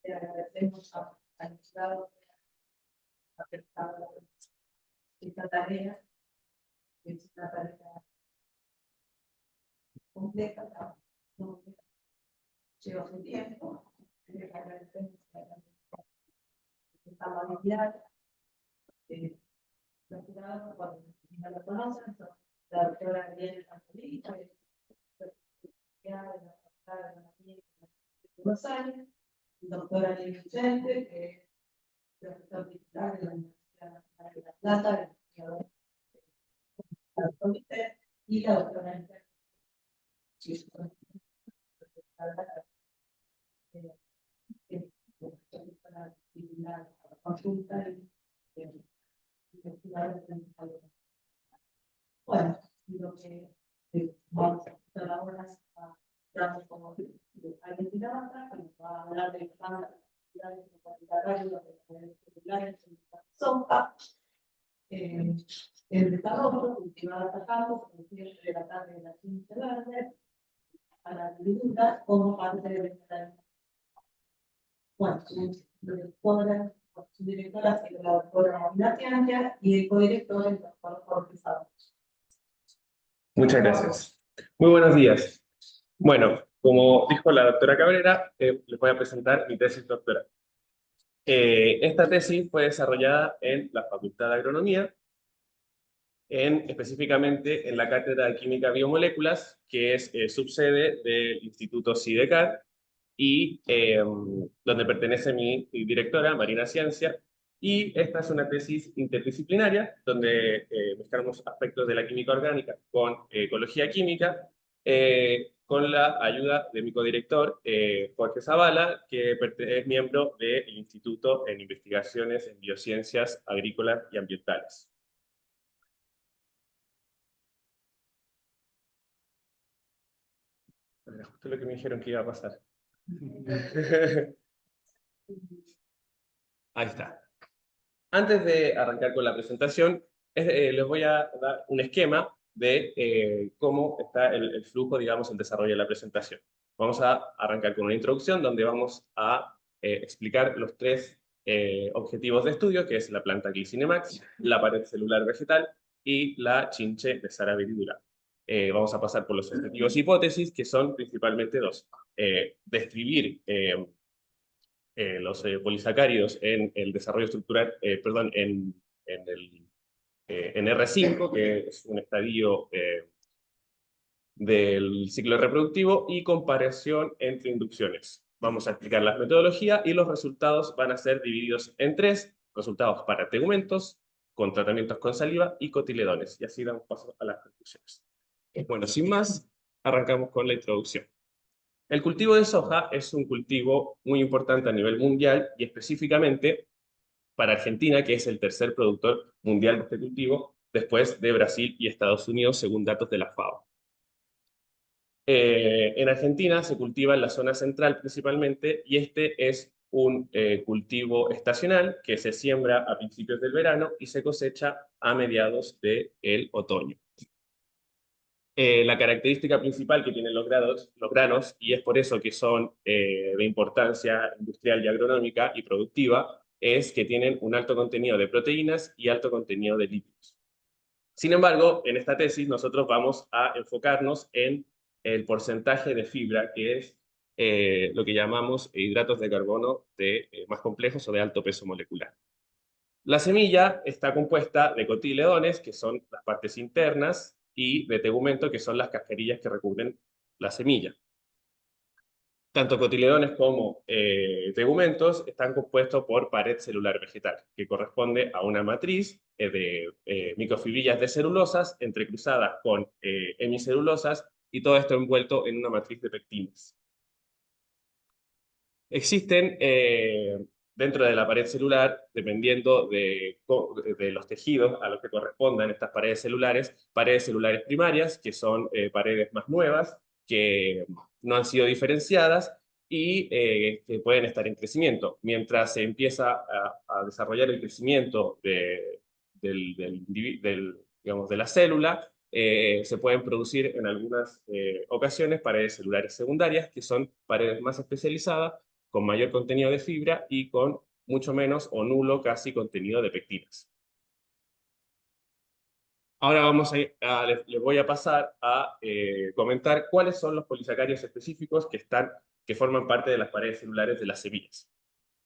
Le agradecemos al Estado que ha aceptado esta tarea, que es una tarea compleja, no lleva su tiempo. Le agradecemos esta amabilidad. Los jurados, cuando no lo conocen, son la doctora Ariel Angelita, de la Facultad de Anatomía de Buenos Aires, el doctor Ariel Vicente, que es profesor titular de la Universidad Nacional de La Plata, investigador del comité, y la doctora Angelita, que es para titular la consulta y investigador de bueno, lo que vamos a hacer ahora es damos como alguien de la que nos va a hablar de las actividades populares de SOPA, el desarrollo, continuar atacando, como siempre, de la tarde de la ciencia verde, a la agricultura, como parte de la bueno, su directora, que es la doctora Marina Ciancia, y el codirector, el doctor Jorge Sánchez. Muchas gracias. Muy buenos días. Bueno, como dijo la doctora Cabrera, les voy a presentar mi tesis doctoral. Esta tesis fue desarrollada en la Facultad de Agronomía, específicamente en la Cátedra de Química Biomoléculas, que es subsede del Instituto CIDECAT, y donde pertenece mi directora, Marina Ciancia, y esta es una tesis interdisciplinaria, donde mezclamos aspectos de la química orgánica con ecología química, con la ayuda de mi codirector, Jorge Zavala, que es miembro del Instituto en Investigaciones en Biociencias Agrícolas y Ambientales. Era justo lo que me dijeron que iba a pasar. Ahí está. Antes de arrancar con la presentación, les voy a dar un esquema de cómo está el flujo, digamos, el desarrollo de la presentación. Vamos a arrancar con una introducción donde vamos a explicar los tres objetivos de estudio, que es la planta Glycinemax, la pared celular vegetal y la chinche de Sara viridura. Vamos a pasar por los objetivos e hipótesis, que son principalmente dos. Describir los polisacáridos en el desarrollo estructural, perdón, en R5, que es un estadio del ciclo reproductivo, y comparación entre inducciones. Vamos a explicar la metodología y los resultados van a ser divididos en tres: resultados para tegumentos, con tratamientos con saliva y cotiledones. Y así damos paso a las conclusiones. Bueno, sin más, arrancamos con la introducción. El cultivo de soja es un cultivo muy importante a nivel mundial y específicamente para Argentina, que es el tercer productor mundial de este cultivo, después de Brasil y Estados Unidos, según datos de la FAO. En Argentina se cultiva en la zona central principalmente, y este es un cultivo estacional que se siembra a principios del verano y se cosecha a mediados del otoño. La característica principal que tienen los granos, y es por eso que son de importancia industrial y agronómica y productiva, es que tienen un alto contenido de proteínas y alto contenido de lípidos. Sin embargo, en esta tesis nosotros vamos a enfocarnos en el porcentaje de fibra, que es lo que llamamos hidratos de carbono más complejos o de alto peso molecular. La semilla está compuesta de cotiledones, que son las partes internas, y de tegumento, que son las cascarillas que recubren la semilla. Tanto cotiledones como tegumentos están compuestos por pared celular vegetal, que corresponde a una matriz de microfibrillas de celulosas entrecruzadas con hemicelulosas, y todo esto envuelto en una matriz de pectinas. Existen dentro de la pared celular, dependiendo de los tejidos a los que correspondan estas paredes celulares primarias, que son paredes más nuevas, que no han sido diferenciadas y que pueden estar en crecimiento. Mientras se empieza a desarrollar el crecimiento digamos, de la célula, se pueden producir en algunas ocasiones paredes celulares secundarias, que son paredes más especializadas, con mayor contenido de fibra y con mucho menos o nulo casi contenido de pectinas. Ahora les voy a pasar a comentar cuáles son los polisacáridos específicos que forman parte de las paredes celulares de las semillas.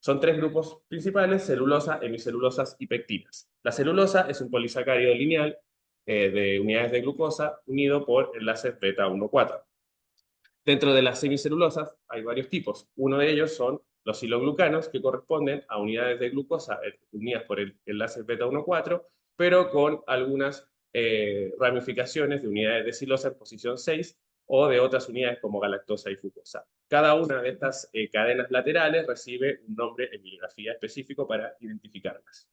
Son tres grupos principales: celulosa, hemicelulosas y pectinas. La celulosa es un polisacárido lineal de unidades de glucosa unido por enlaces beta 1,4. Dentro de las semicelulosas hay varios tipos. Uno de ellos son los siloglucanos, que corresponden a unidades de glucosa unidas por el enlace beta 1,4, pero con algunas ramificaciones de unidades de silosa en posición 6 o de otras unidades como galactosa y fructosa. Cada una de estas cadenas laterales recibe un nombre en bibliografía específico para identificarlas.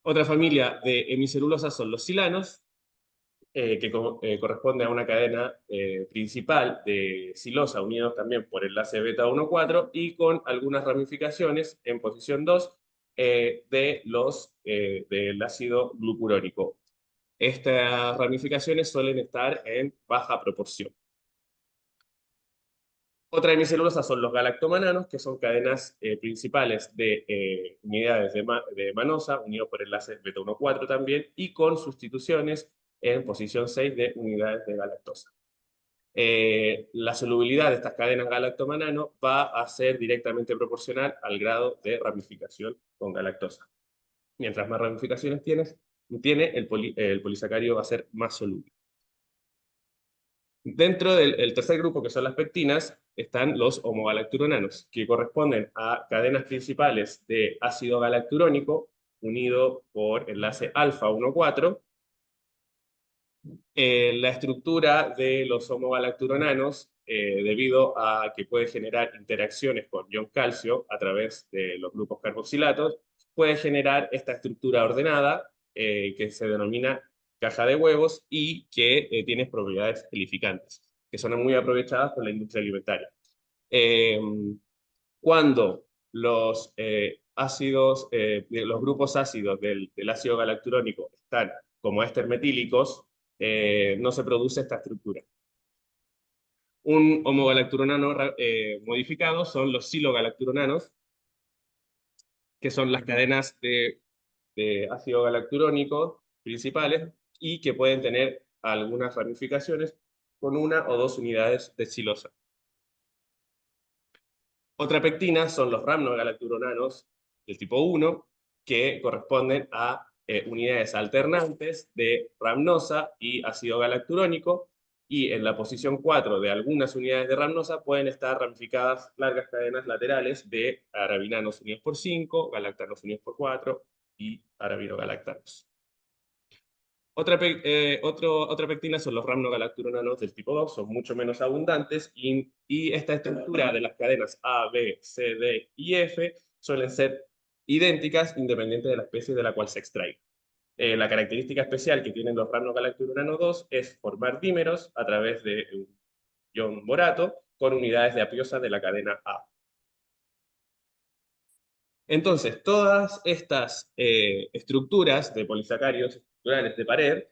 Otra familia de hemicelulosas son los silanos, que corresponde a una cadena principal de silosa unidos también por enlace beta 1,4 y con algunas ramificaciones en posición 2 del ácido glucurónico. Estas ramificaciones suelen estar en baja proporción. Otra hemicelulosa son los galactomananos, que son cadenas principales de unidades de manosa, unidos por enlaces beta 1,4 también, y con sustituciones en posición 6 de unidades de galactosa. La solubilidad de estas cadenas galactomanano va a ser directamente proporcional al grado de ramificación con galactosa. Mientras más ramificaciones tiene, el polisacárido va a ser más soluble. Dentro del tercer grupo, que son las pectinas, están los homogalacturonanos, que corresponden a cadenas principales de ácido galacturónico unido por enlace alfa 1,4. La estructura de los homogalacturonanos, debido a que puede generar interacciones con ion calcio a través de los grupos carboxilatos, puede generar esta estructura ordenada que se denomina caja de huevos y que tiene propiedades gelificantes, que son muy aprovechadas por la industria alimentaria. Cuando los grupos ácidos del ácido galacturónico están como éster metílicos, no se produce esta estructura. Un homogalacturonano modificado son los silogalacturonanos, que son las cadenas de ácido galacturónico principales y que pueden tener algunas ramificaciones con una o dos unidades de silosa. Otra pectina son los ramnogalacturonanos del tipo 1, que corresponden a unidades alternantes de ramnosa y ácido galacturónico, y en la posición 4 de algunas unidades de ramnosa pueden estar ramificadas largas cadenas laterales de arabinanos unidos por 5, galactanos unidos por 4 y arabinogalactanos. Otra pectina son los ramnogalacturonanos del tipo 2, son mucho menos abundantes y esta estructura de las cadenas A, B, C, D y F suelen ser idénticas independiente de la especie de la cual se extraiga. La característica especial que tienen los ramnogalacturonanos 2 es formar dímeros a través de un ion borato con unidades de apiosa de la cadena A. Entonces, todas estas estructuras de polisacáridos estructurales de pared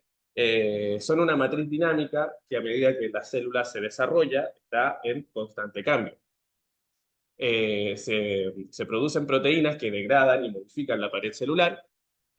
son una matriz dinámica que, a medida que la célula se desarrolla, está en constante cambio. Se producen proteínas que degradan y modifican la pared celular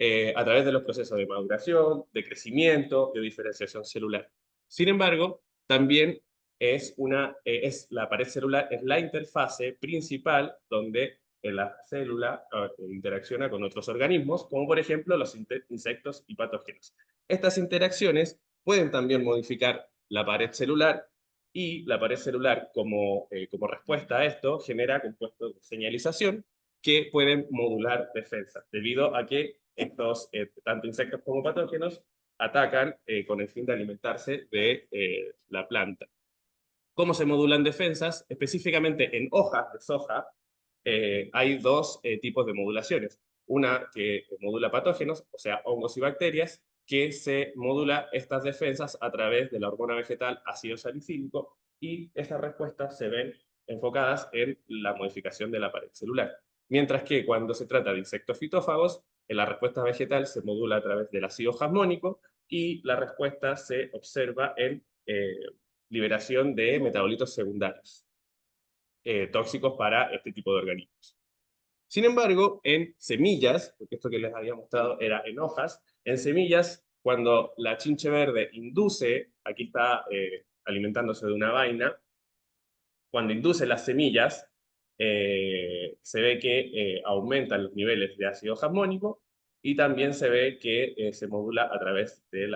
a través de los procesos de maduración, de crecimiento, de diferenciación celular. Sin embargo, también la pared celular es la interfase principal donde la célula interacciona con otros organismos, como por ejemplo los insectos y patógenos. Estas interacciones pueden también modificar la pared celular, y la pared celular, como respuesta a esto, genera compuestos de señalización que pueden modular defensas, debido a que estos, tanto insectos como patógenos, atacan con el fin de alimentarse de la planta. ¿Cómo se modulan defensas? Específicamente en hojas de soja hay dos tipos de modulaciones. Una que modula patógenos, o sea, hongos y bacterias, que se modula estas defensas a través de la hormona vegetal ácido salicílico, y estas respuestas se ven enfocadas en la modificación de la pared celular. Mientras que cuando se trata de insectos fitófagos, la respuesta vegetal se modula a través del ácido jasmónico y la respuesta se observa en liberación de metabolitos secundarios. tóxicos para este tipo de organismos. Sin embargo, en semillas, porque esto que les había mostrado era en hojas, en semillas, cuando la chinche verde induce, aquí está alimentándose de una vaina, cuando induce las semillas, se ve que aumentan los niveles de ácido jasmónico y también se ve que se modula a través del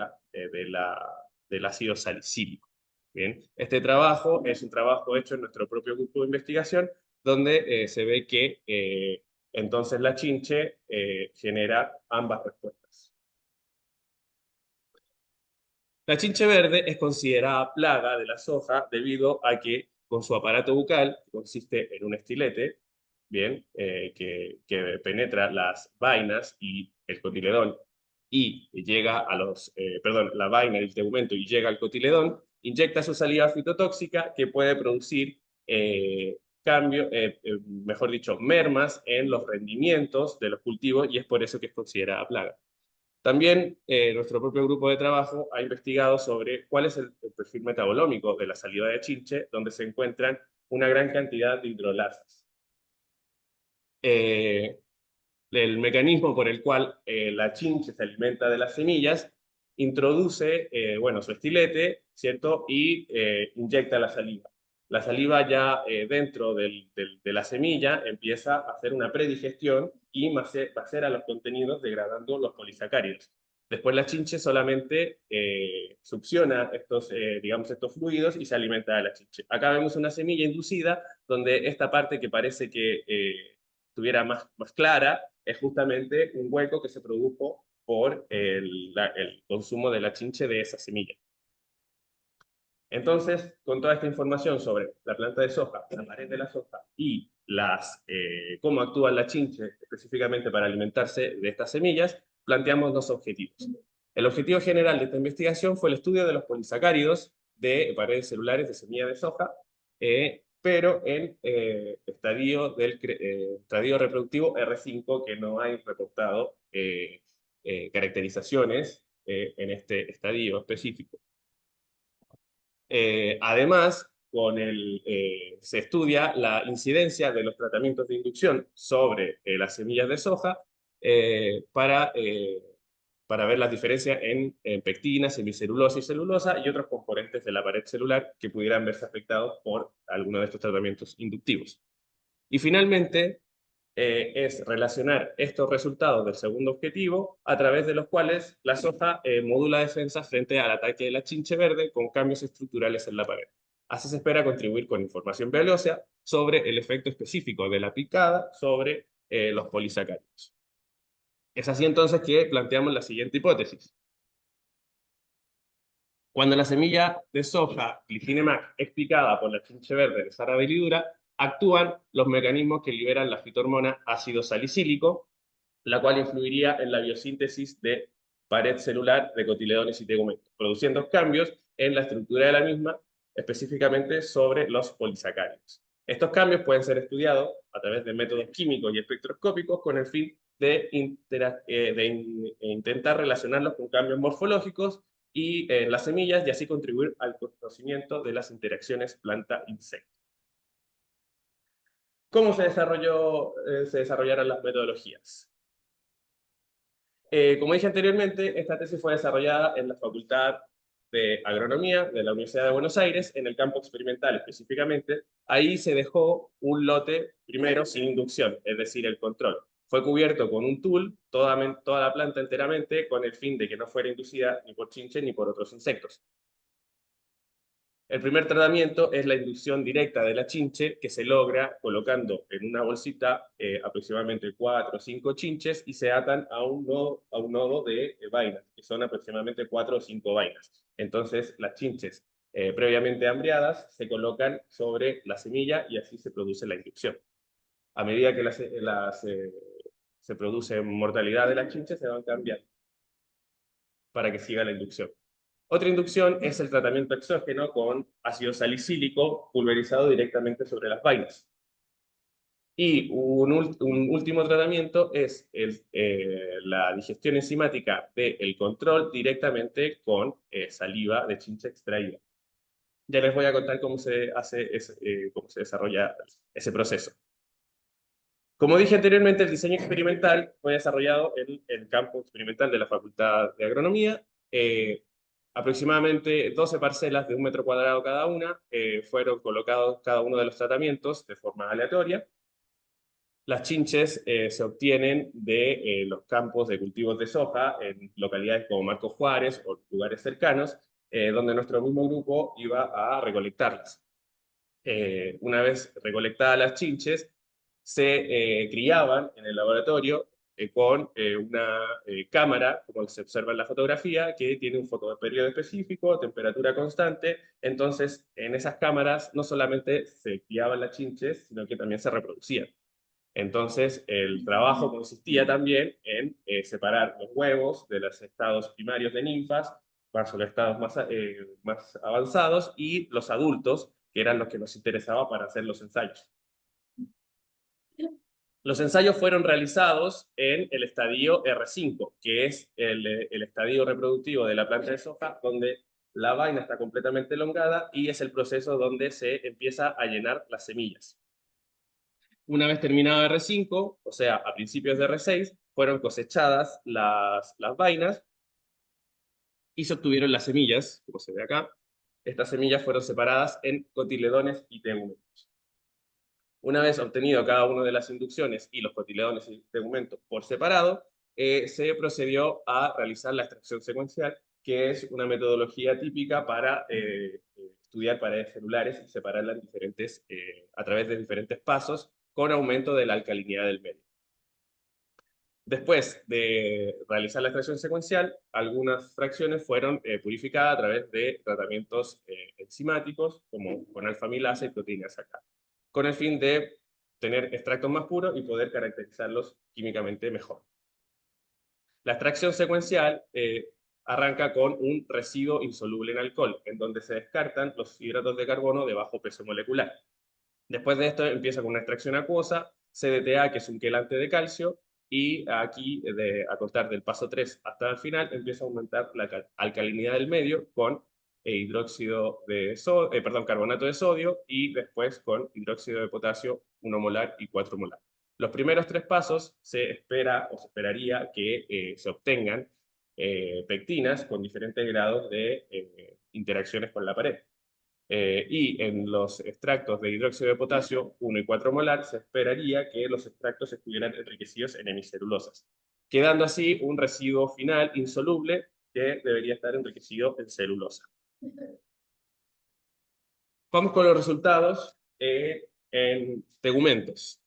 ácido salicílico. Bien, este trabajo es un trabajo hecho en nuestro propio grupo de investigación, donde se ve que entonces la chinche genera ambas respuestas. La chinche verde es considerada plaga de la soja debido a que con su aparato bucal, que consiste en un estilete, bien, que penetra las vainas y el cotiledón y llega a la vaina y el tegumento y llega al cotiledón, inyecta su saliva fitotóxica que puede producir mejor dicho, mermas en los rendimientos de los cultivos y es por eso que es considerada plaga. También nuestro propio grupo de trabajo ha investigado sobre cuál es el perfil metabolómico de la saliva de chinche, donde se encuentran una gran cantidad de hidrolasas. El mecanismo por el cual la chinche se alimenta de las semillas introduce, su estilete, ¿cierto? Y inyecta la saliva. La saliva ya dentro de la semilla empieza a hacer una predigestión y macera los contenidos degradando los polisacáridos. Después la chinche solamente succiona estos fluidos y se alimenta de la chinche. Acá vemos una semilla inducida donde esta parte que parece que estuviera más clara es justamente un hueco que se produjo por el consumo de la chinche de esa semilla. Entonces, con toda esta información sobre la planta de soja, la pared de la soja y cómo actúa la chinche específicamente para alimentarse de estas semillas, planteamos dos objetivos. El objetivo general de esta investigación fue el estudio de los polisacáridos de paredes celulares de semilla de soja, pero en estadio reproductivo R5, que no hay reportado caracterizaciones en este estadio específico. Además, se estudia la incidencia de los tratamientos de inducción sobre las semillas de soja para ver las diferencias en pectina, semicelulosa y celulosa y otros componentes de la pared celular que pudieran verse afectados por alguno de estos tratamientos inductivos. Y finalmente, es relacionar estos resultados del segundo objetivo a través de los cuales la soja modula defensas frente al ataque de la chinche verde con cambios estructurales en la pared. Así se espera contribuir con información valiosa sobre el efecto específico de la picada sobre los polisacáridos. Es así entonces que planteamos la siguiente hipótesis. Cuando la semilla de soja, Glyphine-Mac, es picada por la chinche verde de Sarabellidura, actúan los mecanismos que liberan la fitohormona ácido salicílico, la cual influiría en la biosíntesis de pared celular de cotiledones y tegumentos, produciendo cambios en la estructura de la misma, específicamente sobre los polisacáridos. Estos cambios pueden ser estudiados a través de métodos químicos y espectroscópicos con el fin de intentar relacionarlos con cambios morfológicos y las semillas y así contribuir al conocimiento de las interacciones planta-insecto. ¿Cómo se desarrollaron las metodologías? Como dije anteriormente, esta tesis fue desarrollada en la Facultad de Agronomía de la Universidad de Buenos Aires, en el campo experimental específicamente. Ahí se dejó un lote primero sin inducción, es decir, el control. Fue cubierto con un tul, toda la planta enteramente, con el fin de que no fuera inducida ni por chinche ni por otros insectos. El primer tratamiento es la inducción directa de la chinche, que se logra colocando en una bolsita aproximadamente 4 o 5 chinches y se atan a un nodo de vainas, que son aproximadamente 4 o 5 vainas. Entonces, las chinches previamente hambriadas se colocan sobre la semilla y así se produce la inducción. A medida que se produce mortalidad de las chinches, se van cambiando para que siga la inducción. Otra inducción es el tratamiento exógeno con ácido salicílico pulverizado directamente sobre las vainas. Y un último tratamiento es la digestión enzimática del control directamente con saliva de chinche extraída. Ya les voy a contar cómo se hace cómo se desarrolla ese proceso. Como dije anteriormente, el diseño experimental fue desarrollado en el campo experimental de la Facultad de Agronomía. Aproximadamente 12 parcelas de 1 metro cuadrado cada una fueron colocados cada uno de los tratamientos de forma aleatoria. Las chinches se obtienen de los campos de cultivos de soja en localidades como Marcos Juárez o lugares cercanos, donde nuestro mismo grupo iba a recolectarlas. Una vez recolectadas las chinches, se criaban en el laboratorio con una cámara, como se observa en la fotografía, que tiene un fotoperiodo específico, temperatura constante. Entonces, en esas cámaras no solamente se criaban las chinches, sino que también se reproducían. Entonces, el trabajo consistía también en separar los huevos de los estados primarios de ninfas, paso a los estados más avanzados, y los adultos, que eran los que nos interesaba para hacer los ensayos. Los ensayos fueron realizados en el estadio R5, que es el estadio reproductivo de la planta de soja, donde la vaina está completamente elongada y es el proceso donde se empieza a llenar las semillas. Una vez terminado R5, o sea, a principios de R6, fueron cosechadas las vainas y se obtuvieron las semillas, como se ve acá. Estas semillas fueron separadas en cotiledones y tegumentos. Una vez obtenido cada una de las inducciones y los cotiledones y tegumentos por separado, se procedió a realizar la extracción secuencial, que es una metodología típica para estudiar paredes celulares y separarlas a través de diferentes pasos con aumento de la alcalinidad del medio. Después de realizar la extracción secuencial, algunas fracciones fueron purificadas a través de tratamientos enzimáticos, como con alfamilasa y proteínas acá, con el fin de tener extractos más puros y poder caracterizarlos químicamente mejor. La extracción secuencial arranca con un residuo insoluble en alcohol, en donde se descartan los hidratos de carbono de bajo peso molecular. Después de esto empieza con una extracción acuosa, CDTA, que es un quelante de calcio, y aquí, a contar del paso 3 hasta el final, empieza a aumentar la alcalinidad del medio con carbonato de sodio, y después con hidróxido de potasio 1 molar y 4 molar. Los primeros 3 pasos se espera o se esperaría que se obtengan pectinas con diferentes grados de interacciones con la pared. Y en los extractos de hidróxido de potasio 1 y 4 molar se esperaría que los extractos estuvieran enriquecidos en hemicelulosas, quedando así un residuo final insoluble que debería estar enriquecido en celulosa. Vamos con los resultados en tegumentos.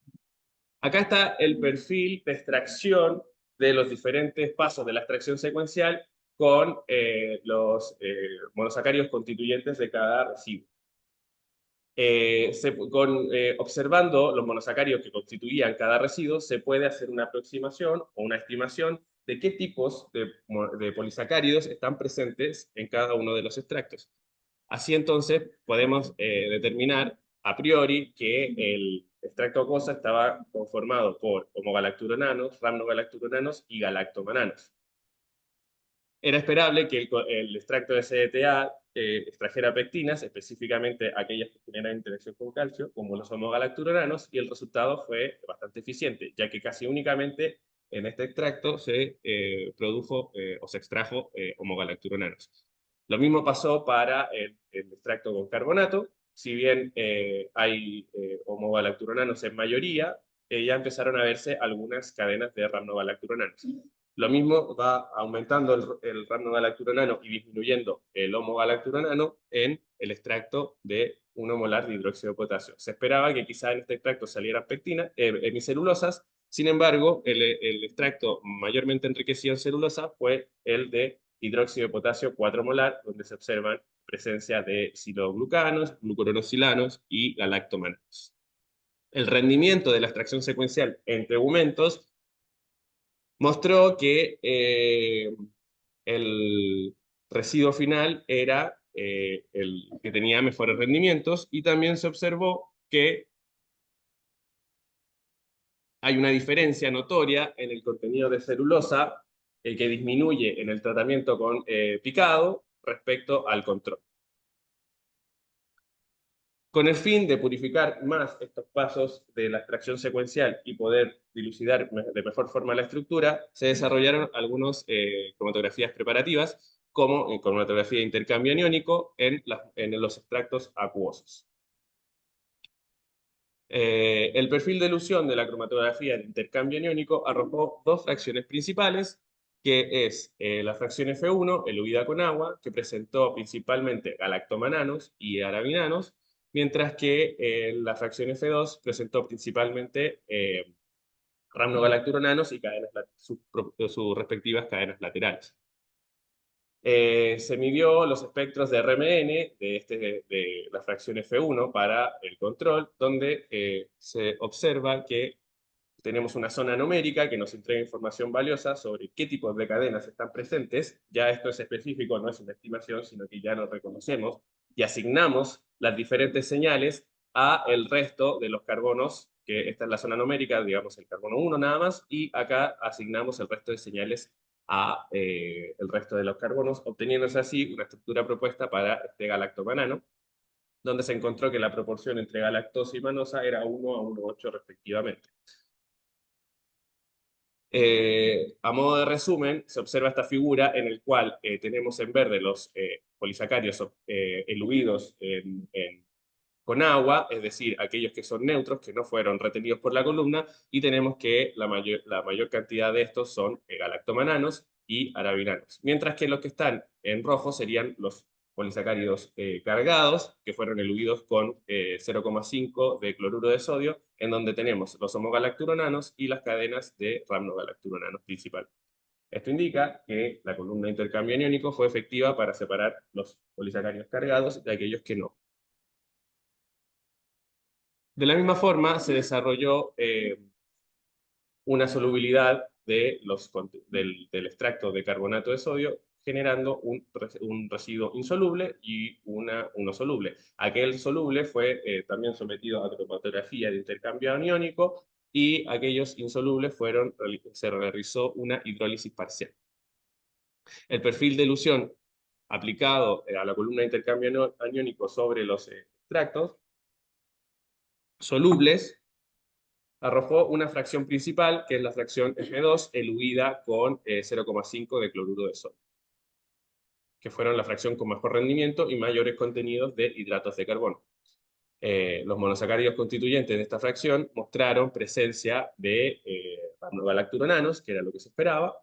Acá está el perfil de extracción de los diferentes pasos de la extracción secuencial con los monosacáridos constituyentes de cada residuo. Observando los monosacáridos que constituían cada residuo, se puede hacer una aproximación o una estimación de qué tipos de polisacáridos están presentes en cada uno de los extractos. Así entonces podemos determinar a priori que el extracto acuosa estaba conformado por homogalacturonanos, rhamnogalacturonanos y galactomananos. Era esperable que el extracto de CDTA extrajera pectinas, específicamente aquellas que generan interacción con calcio, como los homogalacturonanos, y el resultado fue bastante eficiente, ya que casi únicamente en este extracto se produjo o se extrajo homogalacturonanos. Lo mismo pasó para el extracto con carbonato. Si bien hay homogalacturonanos en mayoría, ya empezaron a verse algunas cadenas de rhamnogalacturonanos. Lo mismo va aumentando el rhamnogalacturonano y disminuyendo el homogalacturonano en el extracto de 1 molar de hidróxido de potasio. Se esperaba que quizá en este extracto salieran pectinas, hemicelulosas. Sin embargo, el extracto mayormente enriquecido en celulosa fue el de hidróxido de potasio 4 molar, donde se observan presencia de siloglucanos, glucuronosilanos y galactomananos. El rendimiento de la extracción secuencial en tegumentos mostró que el residuo final era el que tenía mejores rendimientos, y también se observó que hay una diferencia notoria en el contenido de celulosa que disminuye en el tratamiento con picado respecto al control. Con el fin de purificar más estos pasos de la extracción secuencial y poder dilucidar de mejor forma la estructura, se desarrollaron algunas cromatografías preparativas, como cromatografía de intercambio aniónico en los extractos acuosos. El perfil de elusión de la cromatografía de intercambio aniónico arrojó dos fracciones principales, que es la fracción F1, eluida con agua, que presentó principalmente galactomananos y arabinanos, mientras que la fracción F2 presentó principalmente ramnogalacturonanos y sus respectivas cadenas laterales. Se midió los espectros de RMN de la fracción F1 para el control, donde se observa que tenemos una zona numérica que nos entrega información valiosa sobre qué tipos de cadenas están presentes. Ya esto es específico, no es una estimación, sino que ya lo reconocemos y asignamos las diferentes señales a el resto de los carbonos, que esta es la zona numérica, digamos el carbono 1 nada más, y acá asignamos el resto de señales a el resto de los carbonos, obteniéndose así una estructura propuesta para este galactomanano, donde se encontró que la proporción entre galactosa y manosa era 1 a 1,8 respectivamente. A modo de resumen, se observa esta figura en el cual tenemos en verde los polisacáridos eluidos con agua, es decir, aquellos que son neutros, que no fueron retenidos por la columna, y tenemos que la mayor cantidad de estos son galactomananos y arabinanos. Mientras que los que están en rojo serían los polisacáridos cargados, que fueron eluidos con 0,5 de cloruro de sodio, en donde tenemos los homogalacturonanos y las cadenas de ramnogalacturonanos principalmente. Esto indica que la columna de intercambio aniónico fue efectiva para separar los polisacáridos cargados de aquellos que no. De la misma forma, se desarrolló una solubilidad del extracto de carbonato de sodio, generando un residuo insoluble y uno soluble. Aquel soluble fue también sometido a cromatografía de intercambio aniónico, y aquellos insolubles se realizó una hidrólisis parcial. El perfil de elusión aplicado a la columna de intercambio aniónico sobre los extractos solubles arrojó una fracción principal, que es la fracción F2, eluida con 0,5 de cloruro de sodio, que fueron la fracción con mejor rendimiento y mayores contenidos de hidratos de carbono. Los monosacáridos constituyentes de esta fracción mostraron presencia de ramnogalacturonanos, que era lo que se esperaba,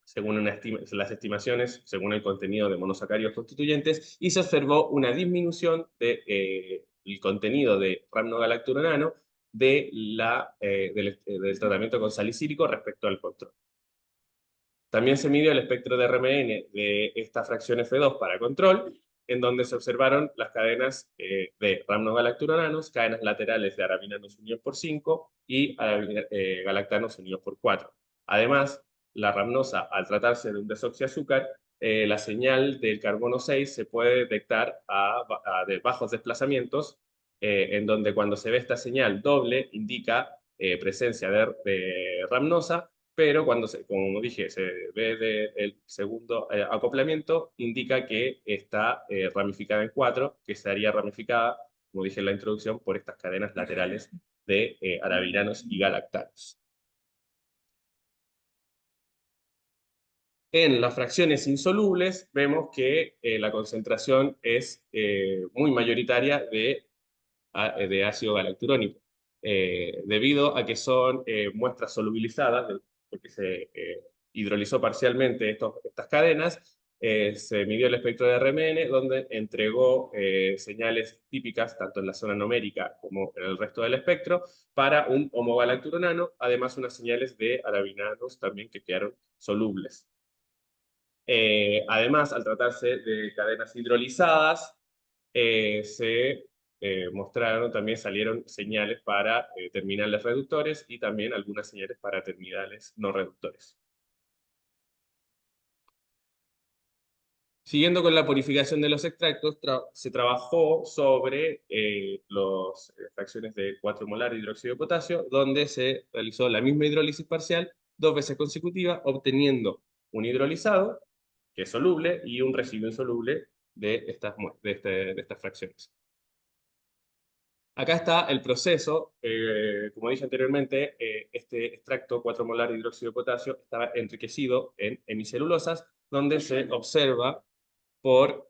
según las estimaciones, según el contenido de monosacáridos constituyentes, y se observó una disminución del contenido de ramnogalacturonano del tratamiento con salicílico respecto al control. También se midió el espectro de RMN de esta fracción F2 para control, en donde se observaron las cadenas de ramnogalacturonanos, cadenas laterales de arabinanos unidos por 5 y galactanos unidos por 4. Además, la ramnosa, al tratarse de un desoxiazúcar, la señal del carbono 6 se puede detectar de bajos desplazamientos, en donde cuando se ve esta señal doble indica presencia de ramnosa, pero cuando, como dije, se ve el segundo acoplamiento, indica que está ramificada en 4, que estaría ramificada, como dije en la introducción, por estas cadenas laterales de arabinanos y galactanos. En las fracciones insolubles vemos que la concentración es muy mayoritaria de ácido galacturónico, debido a que son muestras solubilizadas, porque se hidrolizó parcialmente estas cadenas. Se midió el espectro de RMN, donde entregó señales típicas tanto en la zona numérica como en el resto del espectro para un homogalacturonano, además unas señales de arabinanos también que quedaron solubles. Además, al tratarse de cadenas hidrolizadas, mostraron, también salieron señales para terminales reductores y también algunas señales para terminales no reductores. Siguiendo con la purificación de los extractos, se trabajó sobre las fracciones de 4 molar de hidróxido de potasio, donde se realizó la misma hidrólisis parcial 2 veces consecutiva, obteniendo un hidrolizado, que es soluble, y un residuo insoluble de estas fracciones. Acá está el proceso, como dije anteriormente, este extracto 4 molar de hidróxido de potasio estaba enriquecido en hemicelulosas, donde se observa por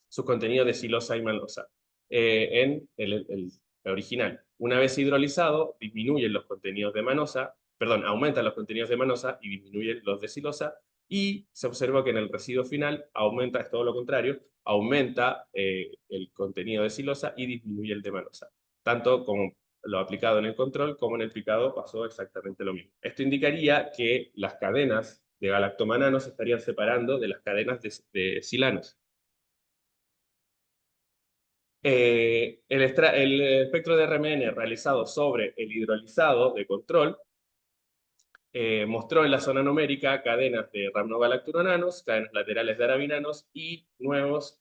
su contenido de silosa y manosa en el original. Una vez hidrolizado, disminuyen los contenidos de manosa, perdón, aumentan los contenidos de manosa y disminuyen los de silosa, y se observa que en el residuo final aumenta, es todo lo contrario, aumenta el contenido de silosa y disminuye el de manosa. Tanto como lo aplicado en el control como en el picado pasó exactamente lo mismo. Esto indicaría que las cadenas de galactomananos se estarían separando de las cadenas de silanos. El espectro de RMN realizado sobre el hidrolizado de control mostró en la zona numérica cadenas de ramnogalacturananos, cadenas laterales de arabinanos y nuevos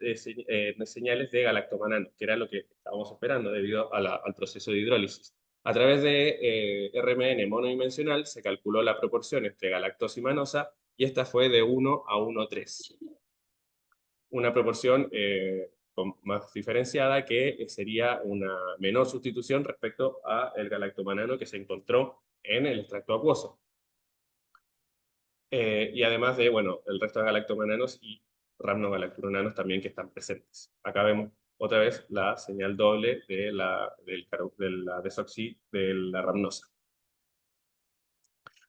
señales de galactomananos, que era lo que estábamos esperando debido al proceso de hidrólisis. A través de RMN monodimensional se calculó la proporción entre galactosa y manosa, y esta fue de 1 a 1,3. Una proporción más diferenciada que sería una menor sustitución respecto al galactomanano que se encontró en el extracto acuoso. Y además de, bueno, el resto de galactomananos y ramnogalacturananos también que están presentes. Acá vemos otra vez la señal doble de la desoxi de la ramnosa.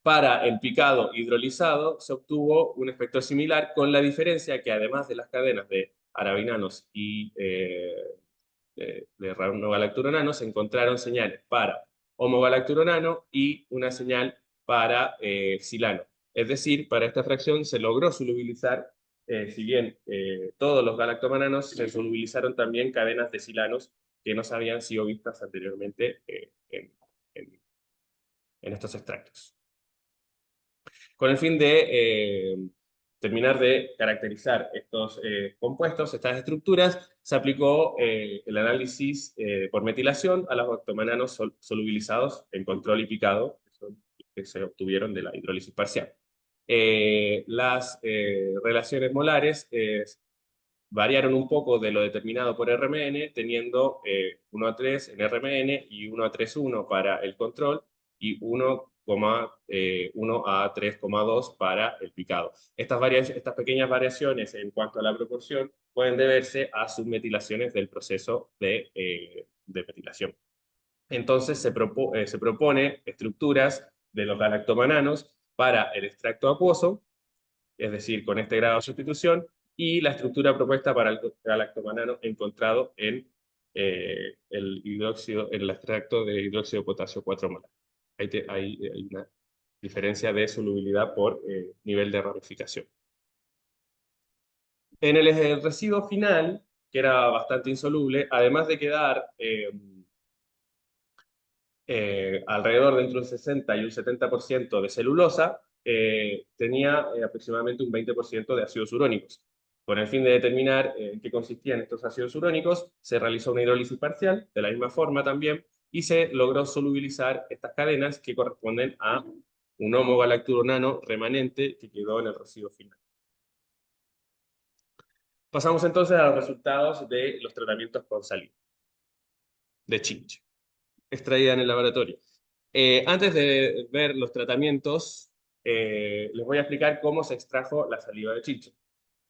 Para el picado hidrolizado se obtuvo un espectro similar, con la diferencia que además de las cadenas de arabinanos y de ramnogalacturonano se encontraron señales para homogalacturonano y una señal para silano. Es decir, para esta fracción se logró solubilizar, si bien todos los galactomananos, se solubilizaron también cadenas de silanos que no se habían sido vistas anteriormente en estos extractos. Con el fin de terminar de caracterizar estos compuestos, estas estructuras, se aplicó el análisis por metilación a los octomananos solubilizados en control y picado, que se obtuvieron de la hidrólisis parcial. Las relaciones molares variaron un poco de lo determinado por RMN, teniendo 1 a 3 en RMN y 1 a 3,1 para el control y 1 a 3,2 para el picado. Estas pequeñas variaciones en cuanto a la proporción pueden deberse a submetilaciones del proceso de metilación. Entonces se propone estructuras de los galactomananos para el extracto acuoso, es decir, con este grado de sustitución, y la estructura propuesta para el galactomanano encontrado en el extracto de hidróxido de potasio 4 molar. Hay una diferencia de solubilidad por nivel de ramificación. En el residuo final, que era bastante insoluble, además de quedar alrededor de entre un 60 y un 70% de celulosa, tenía aproximadamente un 20% de ácidos urónicos. Con el fin de determinar en qué consistían estos ácidos urónicos, se realizó una hidrólisis parcial, de la misma forma también, y se logró solubilizar estas cadenas que corresponden a un homogalacturonano remanente que quedó en el residuo final. Pasamos entonces a los resultados de los tratamientos con saliva de chinche, extraída en el laboratorio. Antes de ver los tratamientos, les voy a explicar cómo se extrajo la saliva de chinche,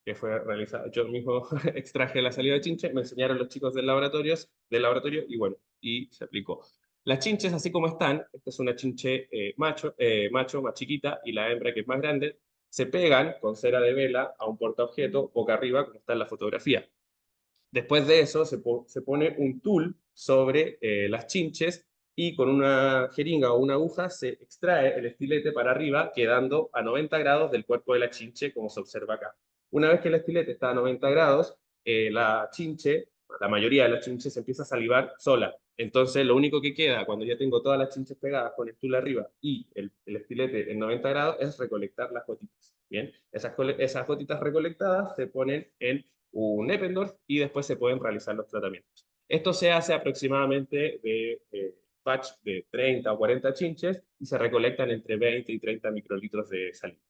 que fue realizada. Yo mismo extraje la saliva de chinche, me enseñaron los chicos del laboratorio y bueno, y se aplicó. Las chinches, así como están, esta es una chinche macho, más chiquita, y la hembra, que es más grande, se pegan con cera de vela a un portaobjeto boca arriba, como está en la fotografía. Después de eso se pone un tul sobre las chinches, y con una jeringa o una aguja se extrae el estilete para arriba, quedando a 90 grados del cuerpo de la chinche, como se observa acá. Una vez que el estilete está a 90 grados, la chinche, la mayoría de las chinches, empieza a salivar sola. Entonces lo único que queda cuando ya tengo todas las chinches pegadas con el tul arriba y el estilete en 90 grados es recolectar las gotitas. Bien, esas gotitas recolectadas se ponen en un Eppendorf y después se pueden realizar los tratamientos. Esto se hace aproximadamente de batch de 30 o 40 chinches, y se recolectan entre 20 y 30 microlitros de saliva,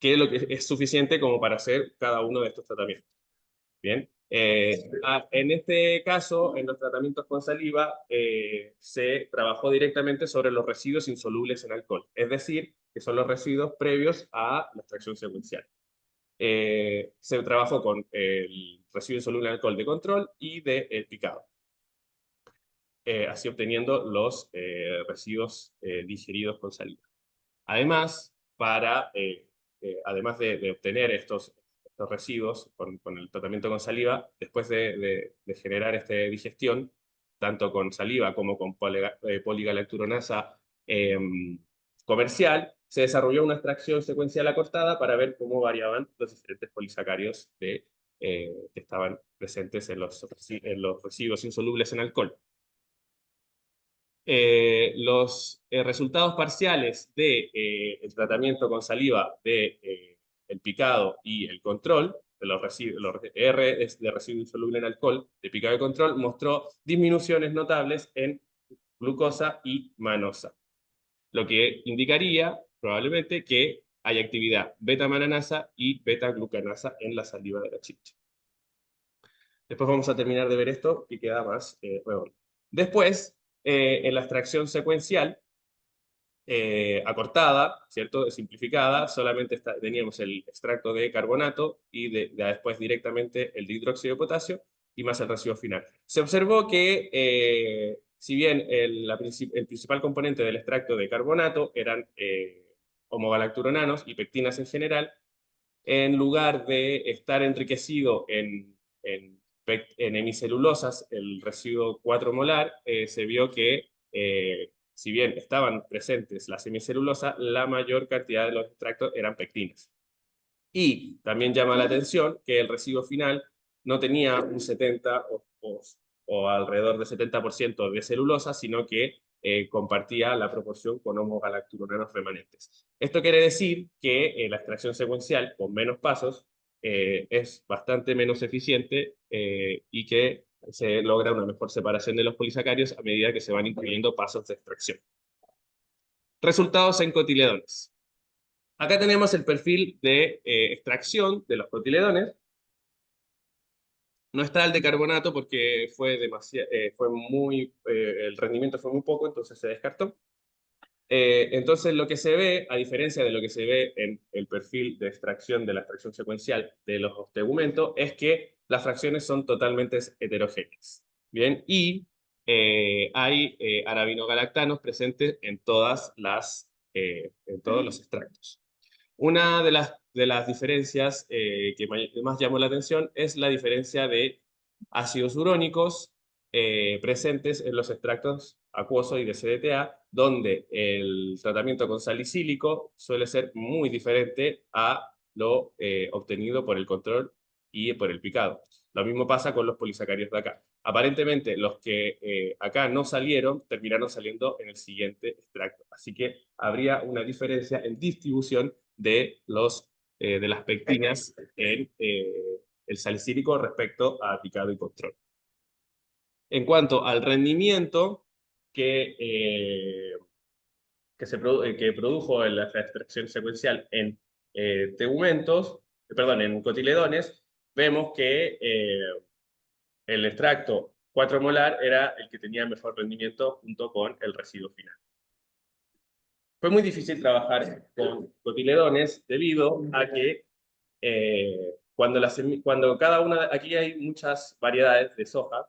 que es lo que es suficiente como para hacer cada uno de estos tratamientos. Bien. En este caso, en los tratamientos con saliva, se trabajó directamente sobre los residuos insolubles en alcohol, es decir, que son los residuos previos a la extracción secuencial. Se trabajó con el residuo insoluble en alcohol de control y de picado, así obteniendo los residuos digeridos con saliva. Además, además de obtener estos residuos con el tratamiento con saliva, después de generar esta digestión, tanto con saliva como con poligalacturonasa comercial, se desarrolló una extracción secuencial acortada para ver cómo variaban los diferentes polisacáridos que estaban presentes en los residuos insolubles en alcohol. Los resultados parciales del tratamiento con saliva de el picado y el control de los R es de residuo insoluble en alcohol, de picado y control, mostró disminuciones notables en glucosa y manosa, lo que indicaría probablemente que hay actividad beta-mananasa y beta-glucanasa en la saliva de la chicha. Después vamos a terminar de ver esto y queda más redondo. Después, en la extracción secuencial, acortada, ¿cierto? Simplificada, solamente teníamos el extracto de carbonato y después directamente el dihidróxido de potasio y más el residuo final. Se observó que, si bien el principal componente del extracto de carbonato eran homogalacturonanos y pectinas en general, en lugar de estar enriquecido en hemicelulosas, el residuo 4 molar, se vio que si bien estaban presentes las hemicelulosas, la mayor cantidad de los extractos eran pectinas. Y también llama la atención que el residuo final no tenía un 70 o alrededor de 70% de celulosa, sino que compartía la proporción con homogalacturonanos remanentes. Esto quiere decir que la extracción secuencial con menos pasos es bastante menos eficiente y que se logra una mejor separación de los polisacarios a medida que se van incluyendo pasos de extracción. Resultados en cotiledones. Acá tenemos el perfil de extracción de los cotiledones. No está el de carbonato porque el rendimiento fue muy poco, entonces se descartó. Entonces lo que se ve, a diferencia de lo que se ve en el perfil de extracción de la extracción secuencial de los tegumentos, es que las fracciones son totalmente heterogéneas. Bien, y hay arabinogalactanos presentes en todos los extractos. Una de las diferencias que más llamó la atención es la diferencia de ácidos urónicos presentes en los extractos acuosos y de CDTA, donde el tratamiento con salicílico suele ser muy diferente a lo obtenido por el control y por el picado. Lo mismo pasa con los polisacáridos de acá. Aparentemente, los que acá no salieron, terminaron saliendo en el siguiente extracto. Así que habría una diferencia en distribución de las pectinas en el salicílico respecto a picado y control. En cuanto al rendimiento que produjo la extracción secuencial en en cotiledones, vemos que el extracto 4 molar era el que tenía mejor rendimiento junto con el residuo final. Fue muy difícil trabajar con cotiledones debido a que cuando cada una, aquí hay muchas variedades de soja,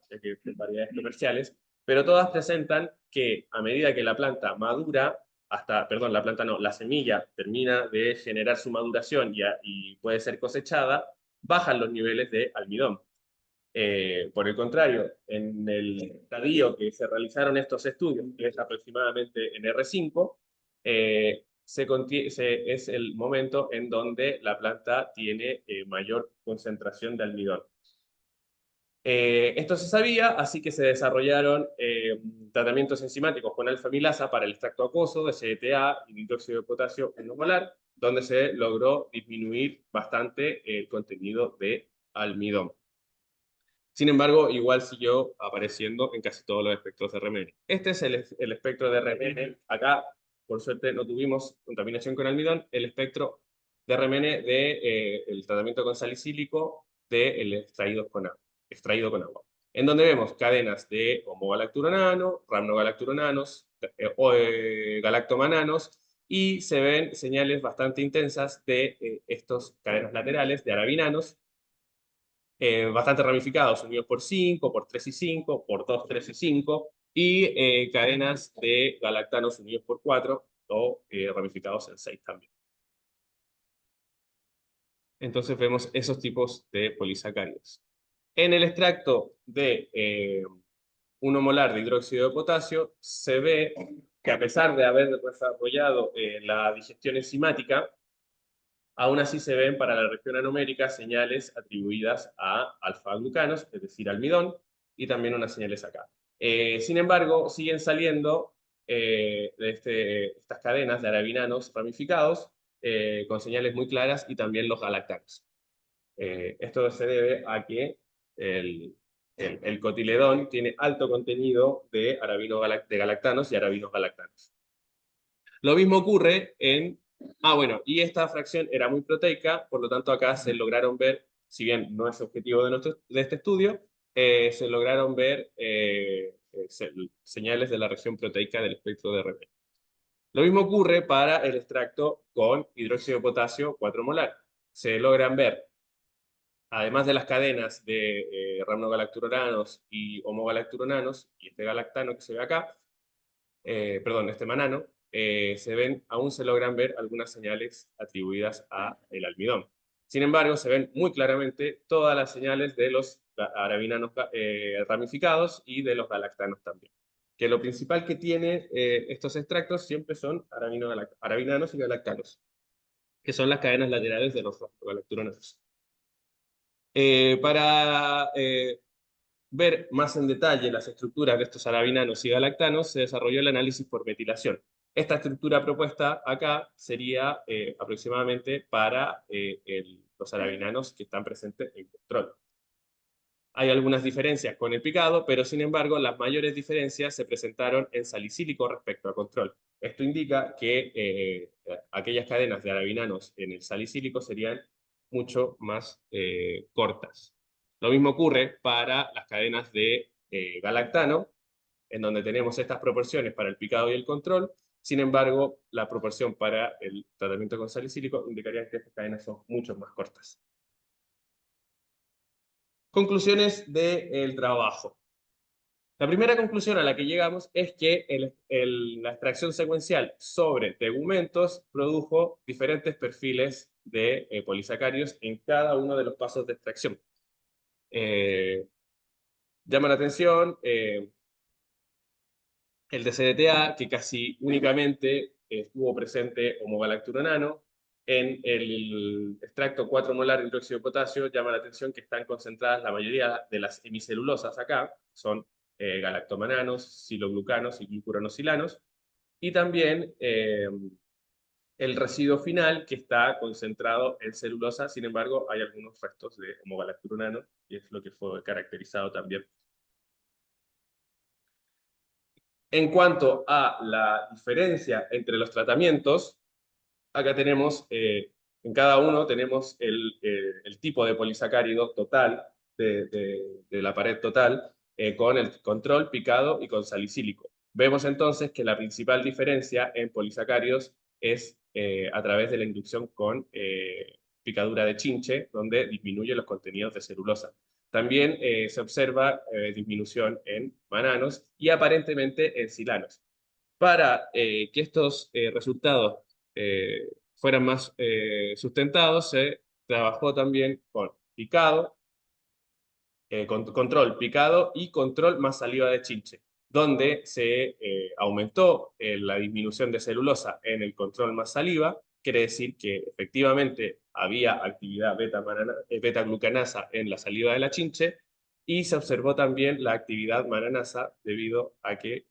variedades comerciales, pero todas presentan que a medida que la planta madura, la semilla termina de generar su maduración y puede ser cosechada, bajan los niveles de almidón. Por el contrario, en el estadio que se realizaron estos estudios, que es aproximadamente en R5, es el momento en donde la planta tiene mayor concentración de almidón. Esto se sabía, así que se desarrollaron tratamientos enzimáticos con alfa-amilasa para el extracto acuoso de CDTA y hidróxido de potasio 1 molar, donde se logró disminuir bastante el contenido de almidón. Sin embargo, igual siguió apareciendo en casi todos los espectros de RMN. Este es el espectro de RMN. Acá, por suerte, no tuvimos contaminación con almidón. El espectro de RMN del tratamiento con salicílico del extraído con agua. En donde vemos cadenas de homogalacturonano, rhamnogalacturonanos, galactomananos, y se ven señales bastante intensas de estas cadenas laterales de arabinanos, bastante ramificados, unidos por 5, por 3 y 5, por 2, 3 y 5, y cadenas de galactanos unidos por 4 o ramificados en 6 también. Entonces vemos esos tipos de polisacáridos. En el extracto de 1 molar de hidróxido de potasio, se ve que a pesar de haber desarrollado la digestión enzimática, aún así se ven para la región anomérica señales atribuidas a alfa-glucanos, es decir, almidón, y también unas señales acá. Sin embargo, siguen saliendo estas cadenas de arabinanos ramificados con señales muy claras y también los galactanos. Esto se debe a que el cotiledón tiene alto contenido de galactanos y arabinos galactanos. Lo mismo ocurre en... bueno, y esta fracción era muy proteica, por lo tanto acá se lograron ver, si bien no es objetivo de este estudio, se lograron ver señales de la región proteica del espectro de RB. Lo mismo ocurre para el extracto con hidróxido de potasio 4 molar. Se logran ver, además de las cadenas de rhamnogalacturonanos y homogalacturonanos, y este galactano que se ve acá, perdón, este manano, aún se logran ver algunas señales atribuidas al almidón. Sin embargo, se ven muy claramente todas las señales de los arabinanos ramificados y de los galactanos también. Que lo principal que tiene estos extractos siempre son arabinanos y galactanos, que son las cadenas laterales de los galacturonanos. Para ver más en detalle las estructuras de estos arabinanos y galactanos, se desarrolló el análisis por metilación. Esta estructura propuesta acá sería aproximadamente para los arabinanos que están presentes en control. Hay algunas diferencias con el picado, pero sin embargo las mayores diferencias se presentaron en salicílico respecto a control. Esto indica que aquellas cadenas de arabinanos en el salicílico serían mucho más cortas. Lo mismo ocurre para las cadenas de galactano, en donde tenemos estas proporciones para el picado y el control. Sin embargo, la proporción para el tratamiento con salicílico indicaría que estas cadenas son mucho más cortas. Conclusiones del trabajo. La primera conclusión a la que llegamos es que la extracción secuencial sobre tegumentos produjo diferentes perfiles de polisacáridos en cada uno de los pasos de extracción. Llama la atención el DCDTA, que casi únicamente estuvo presente homogalacturonano. En el extracto 4 molar de hidróxido de potasio llama la atención que están concentradas la mayoría de las hemicelulosas acá, son galactomananos, siloglucanos y glucuronosilanos, y también el residuo final que está concentrado en celulosa. Sin embargo, hay algunos restos de homogalacturonano, y es lo que fue caracterizado también. En cuanto a la diferencia entre los tratamientos, acá tenemos, en cada uno tenemos el tipo de polisacárido total de la pared total, con el control, picado y con salicílico. Vemos entonces que la principal diferencia en polisacáridos es a través de la inducción con picadura de chinche, donde disminuye los contenidos de celulosa. También se observa disminución en mananos y aparentemente en silanos. Para que estos resultados fueran más sustentados, se trabajó también con picado, control picado y control más saliva de chinche, donde se aumentó la disminución de celulosa en el control más saliva. Quiere decir que efectivamente había actividad beta-glucanasa en la saliva de la chinche, y se observó también la actividad mananasa debido a que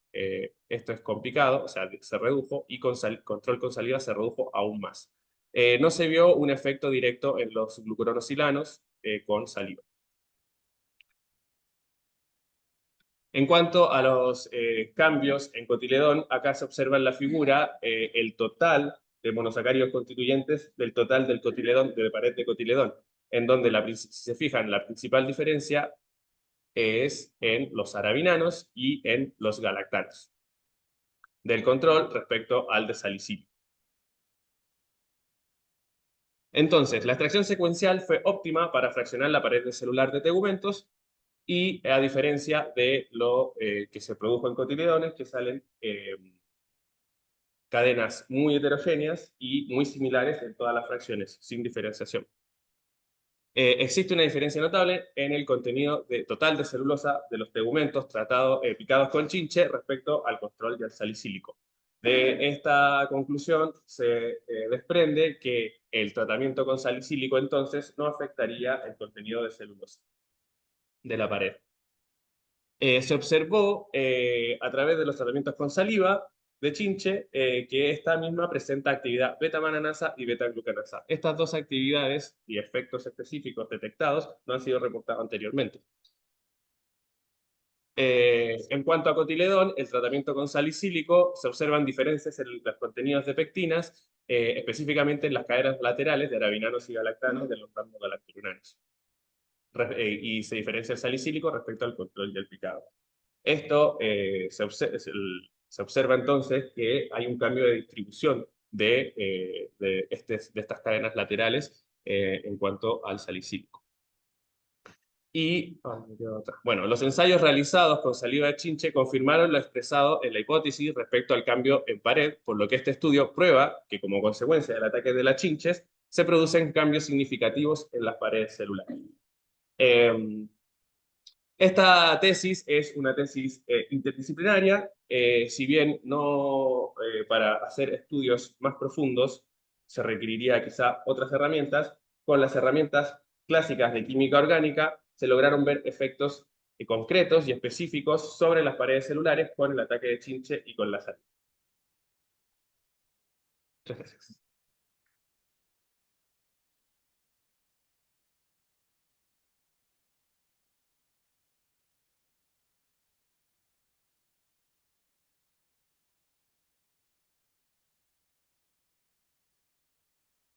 esto es con picado, o sea, se redujo, y con control con saliva se redujo aún más. No se vio un efecto directo en los glucuronosilanos con saliva. En cuanto a los cambios en cotiledón, acá se observa en la figura el total de monosacáridos constituyentes del total del cotiledón, de la pared de cotiledón. en donde, si se fijan, la principal diferencia es en los arabinanos y en los galactanos del control respecto al de salicílico. Entonces, la extracción secuencial fue óptima para fraccionar la pared celular de tegumentos y a diferencia de lo que se produjo en cotiledones, que salen cadenas muy heterogéneas y muy similares en todas las fracciones, sin diferenciación. Existe una diferencia notable en el contenido total de celulosa de los tegumentos picados con chinche respecto al control del salicílico. De esta conclusión se desprende que el tratamiento con salicílico entonces no afectaría el contenido de celulosa de la pared. Se observó a través de los tratamientos con saliva de chinche que esta misma presenta actividad beta-mananasa y beta-glucanasa. Estas dos actividades y efectos específicos detectados no han sido reportados anteriormente. En cuanto a cotiledón, el tratamiento con salicílico se observan diferencias en los contenidos de pectinas, específicamente en las cadenas laterales de arabinanos y galactanos de los ramos galacturinanos. Y se diferencia el salicílico respecto al control del picado. Esto se observa entonces que hay un cambio de distribución de estas cadenas laterales en cuanto al salicílico. Y, bueno, los ensayos realizados con saliva de chinche confirmaron lo expresado en la hipótesis respecto al cambio en pared, por lo que este estudio prueba que como consecuencia del ataque de las chinches se producen cambios significativos en las paredes celulares. Esta tesis es una tesis interdisciplinaria, si bien no para hacer estudios más profundos se requeriría quizá otras herramientas, con las herramientas clásicas de química orgánica se lograron ver efectos concretos y específicos sobre las paredes celulares con el ataque de chinche y con la sal. Muchas gracias.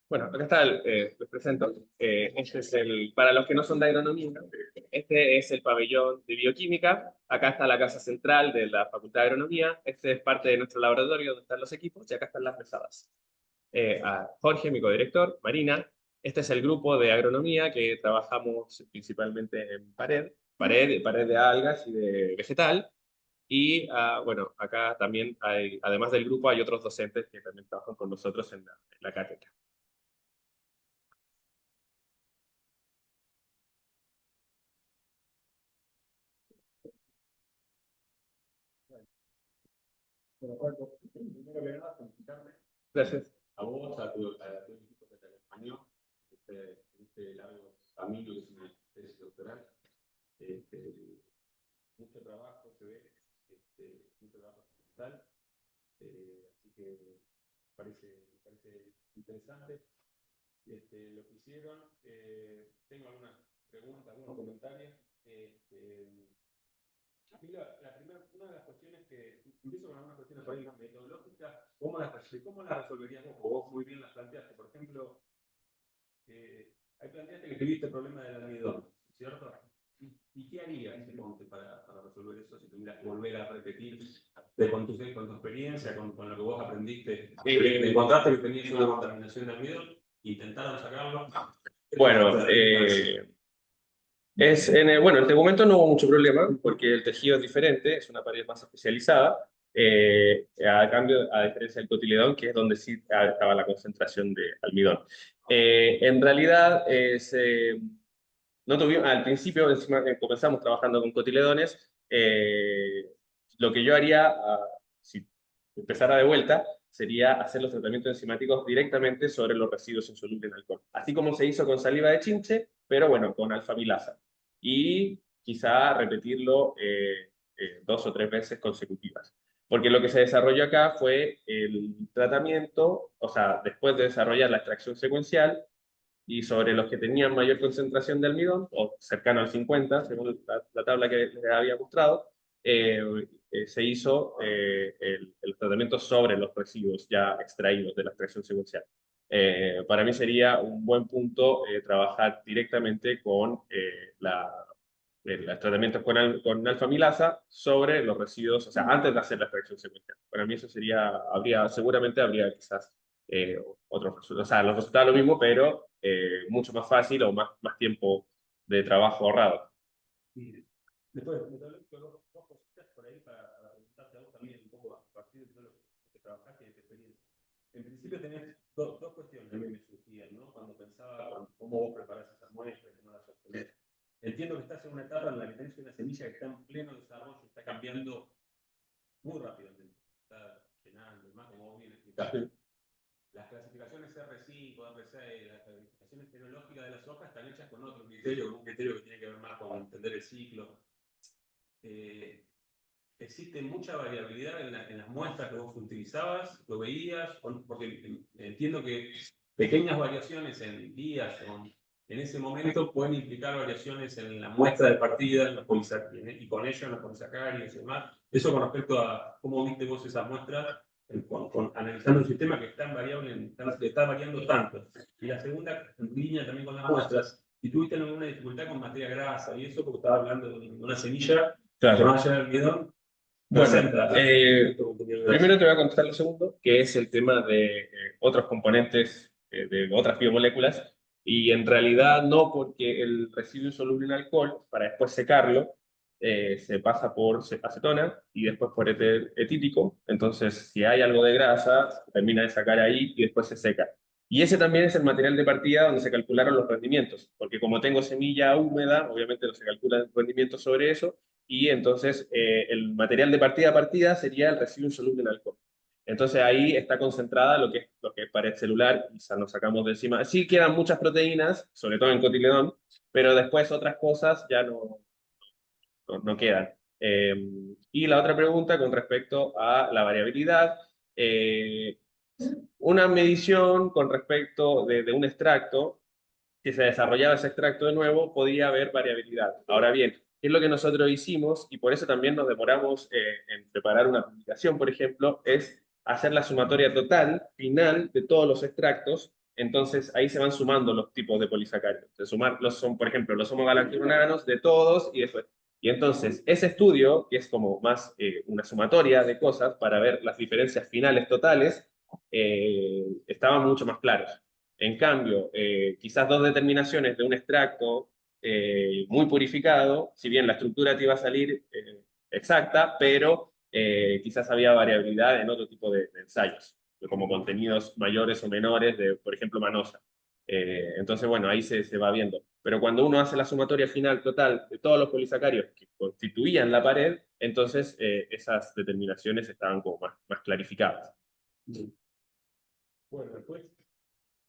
Bueno, acá está, les presento. Este es para los que no son de agronomía, este es el pabellón de bioquímica. Acá está la casa central de la Facultad de Agronomía. Este es parte de nuestro laboratorio donde están los equipos y acá están las mesadas. A Jorge, mi codirector, Marina. Este es el grupo de agronomía que trabajamos principalmente en pared de algas y de vegetal. Y bueno, acá también hay, además del grupo, hay otros docentes que también trabajan con nosotros en la cátedra. Primero que nada, felicitarme. Gracias. A vos, a tu equipo que te acompañó en este largo camino que es una tesis doctoral. Mucho trabajo se ve, mucho trabajo fundamental. Así que me parece interesante lo que hicieron. Tengo algunas preguntas, algunos comentarios. Una de las cuestiones que, empiezo con algunas cuestiones por ahí metodológicas, ¿cómo las resolverías vos? Vos muy bien las planteaste. Por ejemplo, ahí planteaste que tuviste el problema del almidón, ¿cierto? ¿Y qué harías para resolver eso si tuvieras que volver a repetir con tu experiencia, con lo que vos aprendiste? ¿Encontraste que tenías una contaminación de almidón? ¿Intentaron sacarlo? Bueno, bueno, en este momento no hubo mucho problema porque el tejido es diferente, es una pared más especializada, a diferencia del cotiledón, que es donde sí estaba la concentración de almidón. En realidad, no tuvimos, al principio encima, comenzamos trabajando con cotiledones, lo que yo haría, si empezara de vuelta, sería hacer los tratamientos enzimáticos directamente sobre los residuos insolubles en alcohol. Así como se hizo con saliva de chinche, pero bueno, con alfamilasa. Y quizá repetirlo 2 o 3 veces consecutivas. Porque lo que se desarrolló acá fue el tratamiento, o sea, después de desarrollar la extracción secuencial, y sobre los que tenían mayor concentración de almidón, o cercano al 50, según la tabla que les había mostrado, se hizo el tratamiento sobre los residuos ya extraídos de la extracción secuencial. Para mí sería un buen punto trabajar directamente con los tratamientos con alfamilasa sobre los residuos, o sea, antes de hacer la extracción secuencial. Para mí eso sería, seguramente habría quizás otros resultados. O sea, los resultados lo mismo, pero mucho más fácil o más tiempo de trabajo ahorrado. Y después, me quedan dos cositas por ahí para preguntarte algo también, un poco a partir de todo lo que trabajaste y de tu experiencia. En principio tenés dos cuestiones que a mí me surgían, ¿no? Cuando pensaba cómo vos preparás esas muestras, cómo las obtenés. Entiendo que estás en una etapa en la que tenés una semilla que está en pleno desarrollo, está cambiando muy rápidamente, está llenando, y más como vos bien explicaste. Las clasificaciones R5, R6, las clasificaciones tecnológicas de las hojas están hechas con otro criterio, con un criterio que tiene que ver más con entender el ciclo. Existe mucha variabilidad en las muestras que vos utilizabas, lo veías, porque entiendo que pequeñas variaciones en días o en ese momento pueden implicar variaciones en la muestra de partida en los y con ello en los polisacáridos y demás. Eso con respecto a cómo viste vos esas muestras, analizando un sistema que está variable, que está variando tanto. Y la segunda en línea también con las muestras, si tuviste alguna dificultad con materia grasa y eso, porque estaba hablando de una semilla, Claro. que más allá del bidón, Bueno, primero te voy a contestar lo segundo, que es el tema de otros componentes de otras biomoléculas, y en realidad no, porque el residuo insoluble en alcohol, para después secarlo, se pasa por acetona y después por éter etílico. Entonces, si hay algo de grasa, se termina de sacar ahí y después se seca. Y ese también es el material de partida donde se calcularon los rendimientos, porque como tengo semilla húmeda, obviamente no se calcula el rendimiento sobre eso, y entonces el material de partida sería el residuo insoluble en alcohol. Entonces ahí está concentrada lo que es pared celular y nos sacamos de encima. Sí quedan muchas proteínas, sobre todo en cotiledón, pero después otras cosas ya no quedan. Eh, y la otra pregunta con respecto a la variabilidad. Una medición con respecto de un extracto, si se desarrollaba ese extracto de nuevo, podía haber variabilidad. Ahora bien, ¿qué es lo que nosotros hicimos? Y por eso también nos demoramos en preparar una publicación, por ejemplo, es hacer la sumatoria total, final, de todos los extractos. Entonces, ahí se van sumando los tipos de polisacáridos. Son, por ejemplo, los homogalacturinanos de todos y después. Y entonces, ese estudio, que es como más una sumatoria de cosas para ver las diferencias finales totales, estaban mucho más claros. En cambio, quizás dos determinaciones de un extracto muy purificado, si bien la estructura te iba a salir exacta, pero quizás había variabilidad en otro tipo de ensayos, como contenidos mayores o menores de, por ejemplo, manosa. Entonces, bueno, ahí se va viendo. Pero cuando uno hace la sumatoria final total de todos los polisacáridos que constituían la pared, entonces esas determinaciones estaban como más clarificadas. Bueno, después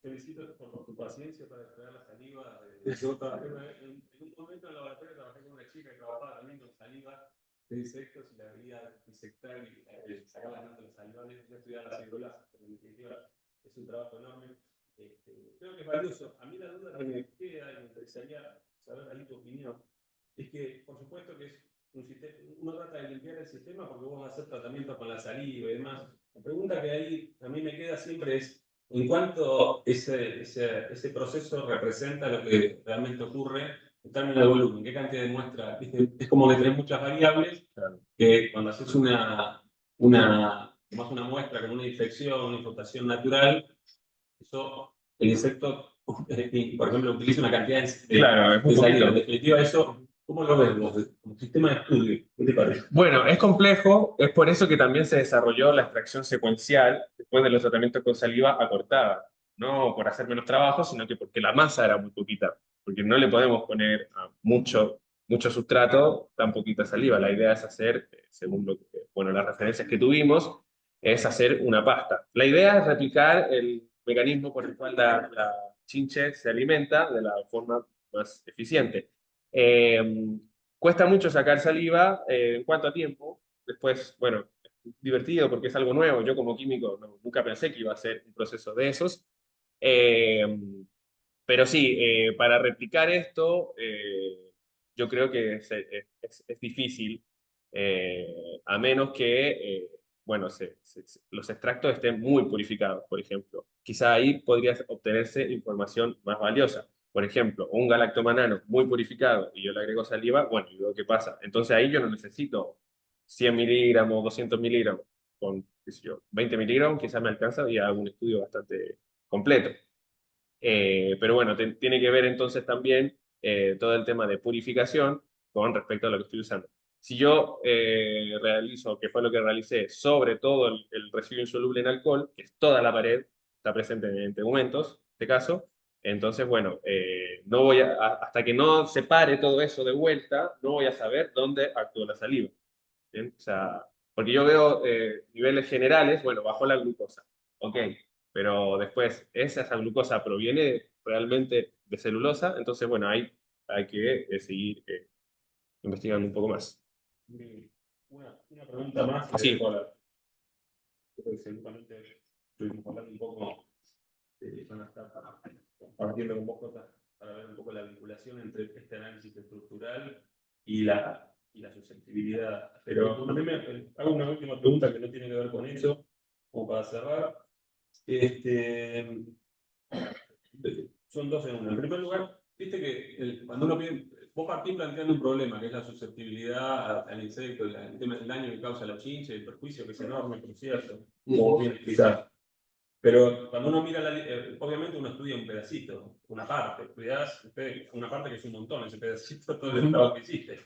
felicito por tu paciencia para extraer la saliva. Yo trabajé en un momento en el laboratorio, trabajé con una chica que trabajaba también con saliva de insectos y la veía disectar y sacar las plantas salivales. Yo estudiaba la celulasa, pero en definitiva es un trabajo enorme. Creo que es valioso. A mí la duda que me queda y me interesaría saber ahí tu opinión es que, por supuesto, que es un sistema, uno trata de limpiar el sistema porque vos vas a hacer tratamientos con la saliva y demás. La pregunta que ahí a mí me queda siempre es en cuánto ese proceso representa lo que realmente ocurre en términos de volumen, qué cantidad de muestra. Es como que tenés muchas variables, que cuando haces una muestra con una infección, una infestación natural, eso, el insecto, por ejemplo, utiliza una cantidad Claro, es muy saliva. poquito. En definitiva, eso, ¿cómo lo ves vos como sistema de estudio? ¿Qué te parece? Bueno, es complejo, es por eso que también se desarrolló la extracción secuencial después de los tratamientos con saliva acortada. No por hacer menos trabajo, sino que porque la masa era muy poquita. Porque no le podemos poner a mucho sustrato tan poquita saliva. La idea es hacer, según las referencias que tuvimos, es hacer una pasta. La idea es replicar el mecanismo por el cual la chinche se alimenta de la forma más eficiente. Cuesta mucho sacar saliva en cuanto a tiempo. Después, bueno, es divertido porque es algo nuevo. Yo como químico nunca pensé que iba a ser un proceso de esos. Eh, pero sí, para replicar esto, yo creo que es difícil, a menos que bueno, los extractos estén muy purificados, por ejemplo. Quizá ahí podría obtenerse información más valiosa. Por ejemplo, un galactomanano muy purificado y yo le agrego saliva, bueno, y luego qué pasa. Entonces ahí yo no necesito 100 miligramos, 200 miligramos. Con, qué sé yo, 20 miligramos quizás me alcanza y hago un estudio bastante completo. Pero bueno, tiene que ver entonces también todo el tema de purificación con respecto a lo que estoy usando. Si yo realizo, que fue lo que realicé, sobre todo el residuo insoluble en alcohol, que es toda la pared, está presente en tegumentos, en este caso, entonces, bueno, no voy hasta que no separe todo eso de vuelta, no voy a saber dónde actúa la saliva. ¿Bien? O sea, porque yo veo niveles generales, bueno, bajó la glucosa, ok, pero después esa glucosa proviene realmente de celulosa, entonces, bueno, hay que seguir investigando un poco más. Una pregunta más. Sí. Seguramente estuvimos hablando un poco, van a estar compartiendo con vos cosas para ver un poco la vinculación entre este análisis estructural y la susceptibilidad. Pero también me hago una última pregunta que no tiene que ver con eso, como para cerrar. Son dos en uno. En primer lugar, viste que cuando uno pide, vos partís planteando un problema, que es la susceptibilidad al insecto, el tema del daño que causa la chincha, el perjuicio que es enorme, por cierto, como vos bien explicás. Pero cuando uno mira, obviamente uno estudia un pedacito, una parte, estudiás una parte que es un montón, ese pedacito, todo el trabajo que hiciste,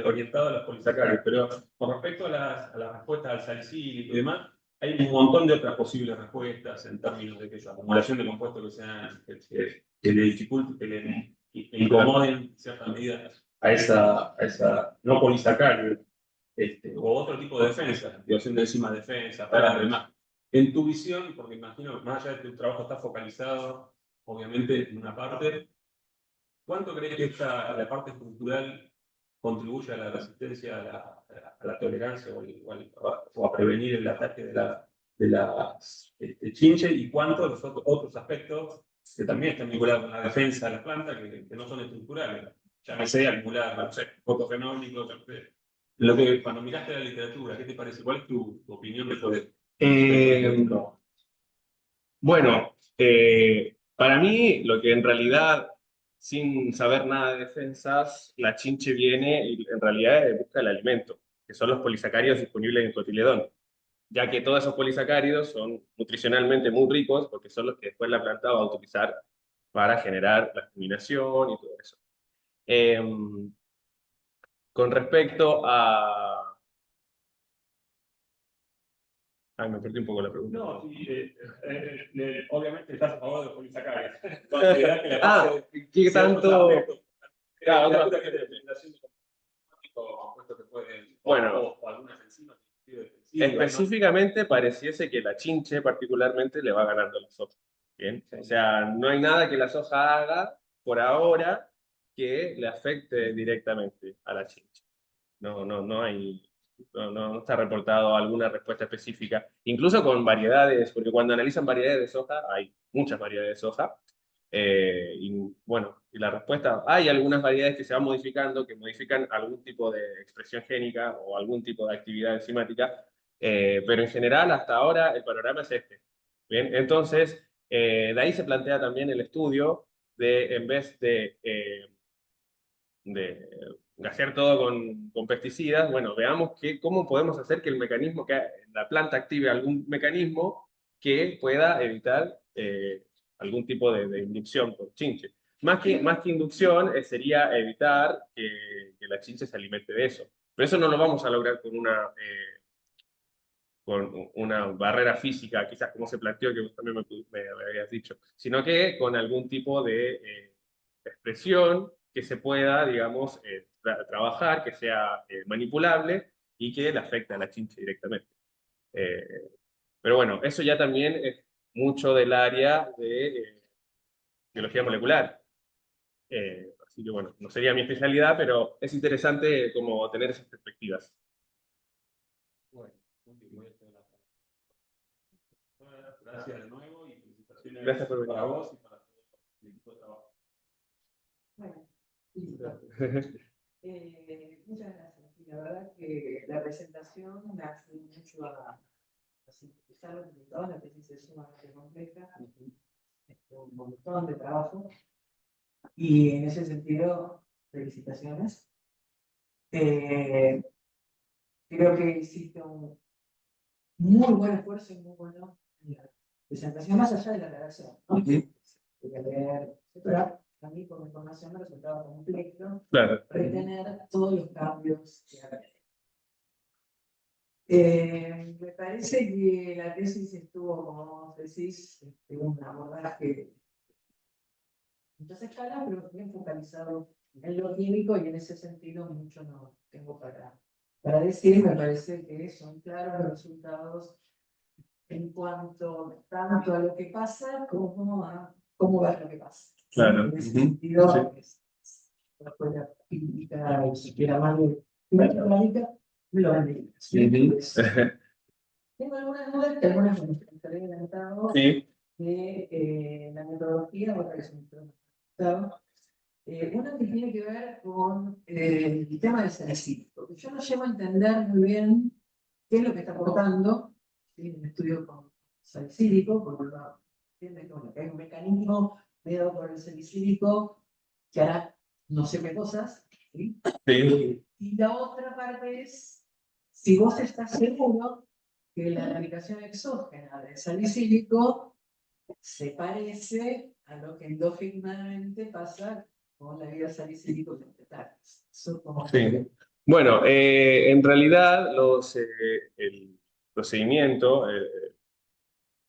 orientado a los polisacáridos. Pero con respecto a las respuestas al salicílico y demás, hay un montón de otras posibles respuestas en términos de que esa acumulación de compuestos que sean, que le dificulten, que le incomoden en cierta medida a esa no polisacárido, o otro tipo de defensa, activación de enzimas de defensa, para demás. En tu visión, porque imagino, más allá de que tu trabajo está focalizado, obviamente, en una parte, ¿cuánto crees que la parte estructural contribuye a la resistencia, a la tolerancia o a prevenir el ataque de las chinche? ¿Y cuánto los otros aspectos que también están vinculados con la defensa de la planta, que no son estructurales? Llámese acumular, no sé, fotofenólicos, lo que cuando miraste la literatura, ¿qué te parece? ¿Cuál es tu opinión de poder? Bueno, para mí, lo que en realidad, sin saber nada de defensas, la chinche viene y en realidad busca el alimento, que son los polisacáridos disponibles en cotiledón, ya que todos esos polisacáridos son nutricionalmente muy ricos porque son los que después la planta va a utilizar para generar la germinación y todo eso. Con respecto a... Ay, me perdí un poco la pregunta. No, sí, obviamente estás a favor de los polisacáridos. Considerás que la base ¿qué tanto? Claro, Claro, otra que de presentación de compuestos que pueden, bueno, o algunas enzimas. específicamente pareciese que la chinche particularmente le va ganando a la soja. ¿Bien? O sea, no hay nada que la soja haga por ahora que le afecte directamente a la chinche. No hay, no está reportado alguna respuesta específica. Incluso con variedades, porque cuando analizan variedades de soja, hay muchas variedades de soja. Y bueno, y la respuesta, hay algunas variedades que se van modificando, que modifican algún tipo de expresión génica o algún tipo de actividad enzimática, pero en general hasta ahora el panorama es este. Bien, entonces, de ahí se plantea también el estudio de, en vez de gasear todo con pesticidas, bueno, veamos cómo podemos hacer que el mecanismo, que la planta active algún mecanismo que pueda evitar algún tipo de inducción por chinche. Más que inducción sería evitar que la chinche se alimente de eso. Pero eso no lo vamos a lograr con una barrera física, quizás como se planteó, que vos también me habías dicho, sino que con algún tipo de expresión que se pueda, digamos, trabajar, que sea manipulable y que le afecte a la chinche directamente. Eh, pero bueno, eso ya también es mucho del área de biología molecular. Así que bueno, no sería mi especialidad, pero es interesante como tener esas perspectivas. Bueno, gracias de nuevo y felicitaciones Gracias por venir. para vos y para todo el equipo de trabajo. Bueno, listo. Muchas gracias. Y la verdad que la presentación me ayudó mucho sintetizarlo en toda la tesis es sumamente compleja, un montón de trabajo, y en ese sentido, felicitaciones. Creo que hiciste un muy buen esfuerzo y muy bueno en la presentación, más allá de la redacción, ¿no? De leer, etcétera. A mí, por mi información, me resultaba complejo Claro. retener todos los cambios que había. Me parece que la tesis estuvo, como decís, un abordaje en muchas escalas, pero bien focalizado en lo químico, y en ese sentido mucho no tengo para decir. Me parece que son claros los resultados en cuanto tanto a lo que pasa como a cómo va lo que pasa. Claro. En ese sentido, la escuela química, ni siquiera más de química, me lo han dicho. Tengo algunas dudas, que algunas me gustaría adelantado Sí. de la metodología, otra que se me preguntaba. Una que tiene que ver con el tema del salicílico, que yo no llego a entender muy bien qué es lo que está aportando, ¿sí? En el estudio con salicílico, porque uno entiende que hay un mecanismo mediado por el salicílico que hará no sé qué cosas, ¿sí? Sí. Y la otra parte es, si vos estás seguro que la aplicación exógena del salicílico se parece a lo que endógenamente pasa con la vida salicílico vegetal. Eso como Sí. Bueno, en realidad el procedimiento,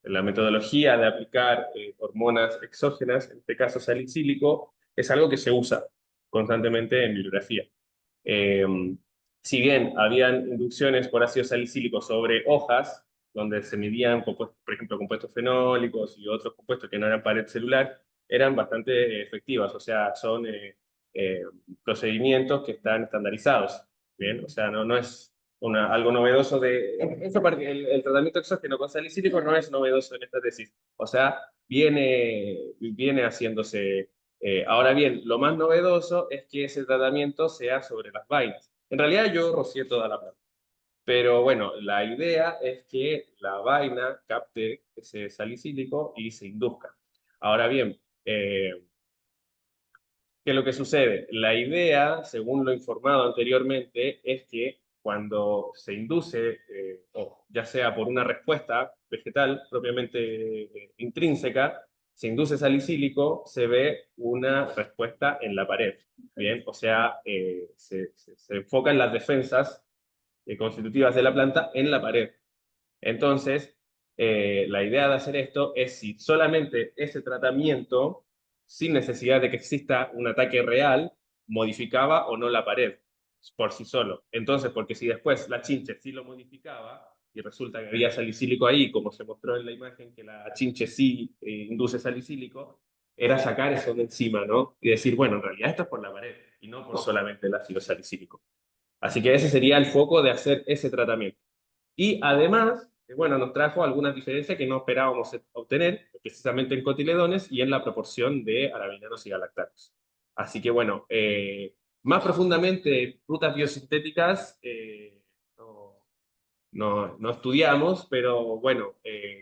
la metodología de aplicar hormonas exógenas, en este caso salicílico, es algo que se usa constantemente en bibliografía. Eh, si bien habían inducciones por ácido salicílico sobre hojas, donde se medían, por ejemplo, compuestos fenólicos y otros compuestos que no eran pared celular, eran bastante efectivas, o sea, son eh, procedimientos que están estandarizados, ¿bien? O sea, no es algo novedoso el tratamiento exógeno con salicílico no es novedoso en esta tesis, o sea, viene haciéndose. Ahora bien, lo más novedoso es que ese tratamiento sea sobre las vainas. En realidad yo rocié toda la planta, pero bueno, la idea es que la vaina capte ese salicílico y se induzca. Ahora bien, ¿qué es lo que sucede? La idea, según lo informado anteriormente, es que cuando se induce, o ya sea por una respuesta vegetal propiamente intrínseca, se induce salicílico, se ve una respuesta en la pared. Bien, o sea, se enfocan las defensas constitutivas de la planta en la pared. Entonces, la idea de hacer esto es si solamente ese tratamiento, sin necesidad de que exista un ataque real, modificaba o no la pared por sí solo. Entonces, porque si después la chinche sí lo modificaba y resulta que había salicílico ahí, como se mostró en la imagen, que la chinche sí induce salicílico, era sacar eso de encima, ¿no? Y decir, bueno, en realidad esto es por la pared y no por solamente el ácido salicílico. Así que ese sería el foco de hacer ese tratamiento. Y además, bueno, nos trajo algunas diferencias que no esperábamos obtener, precisamente en cotiledones y en la proporción de arabinanos y galactanos. Así que bueno, más profundamente, rutas biosintéticas no estudiamos, pero bueno,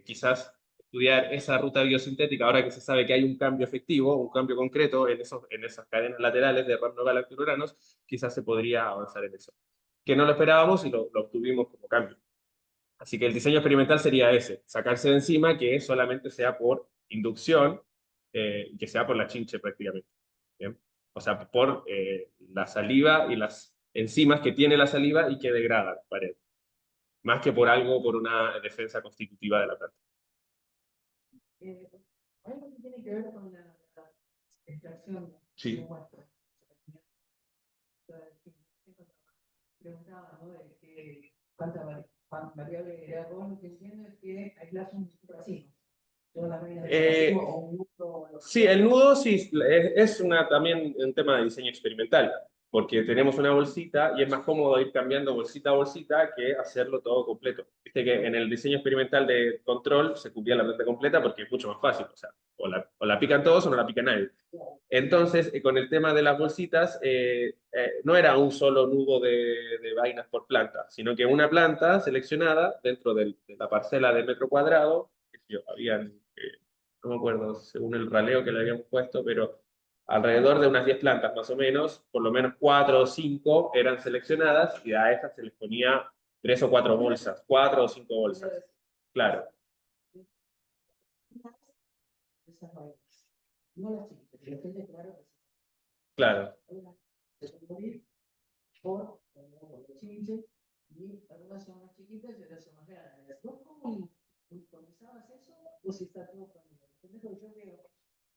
quizás estudiar esa ruta biosintética, ahora que se sabe que hay un cambio efectivo, un cambio concreto en esas cadenas laterales de ramnogalactururanos, quizás se podría avanzar en eso. Que no lo esperábamos y lo obtuvimos como cambio. Así que el diseño experimental sería ese, sacarse de encima que solamente sea por inducción y que sea por la chinche prácticamente. ¿Bien? O sea, por la saliva y las enzimas que tiene la saliva y que degradan pared. Más que por algo, por una defensa constitutiva de la planta. algo que tiene que ver con la extracción. Sí. Preguntaba, ¿no? De que cuánta variable era. Vos lo que entiendo es que aislás un racimo. Sí, el nudo sí, es también un tema de diseño experimental. porque tenemos una bolsita y es más cómodo ir cambiando bolsita a bolsita que hacerlo todo completo. Viste que en el diseño experimental de control se cubría la planta completa porque es mucho más fácil, o sea, o la pican todos o no la pica nadie. Entonces, con el tema de las bolsitas, no era un solo nudo de vainas por planta, sino que una planta seleccionada dentro de la parcela de metro cuadrado, que sí, habían, no me acuerdo según el raleo que le habíamos puesto, pero alrededor de unas 10 plantas más o menos, por lo menos 4 o 5 eran seleccionadas y a esas se les ponía 3 o 4 bolsas, 4 o 5 bolsas. Claro, Esas vainas. No las chiquitas, pero tiene claro que claro, se puede morir por el chinche, y algunas son más chiquitas y otras son más grandes. ¿Vos cómo uniformizabas eso o si está todo cambiado? Entonces, yo veo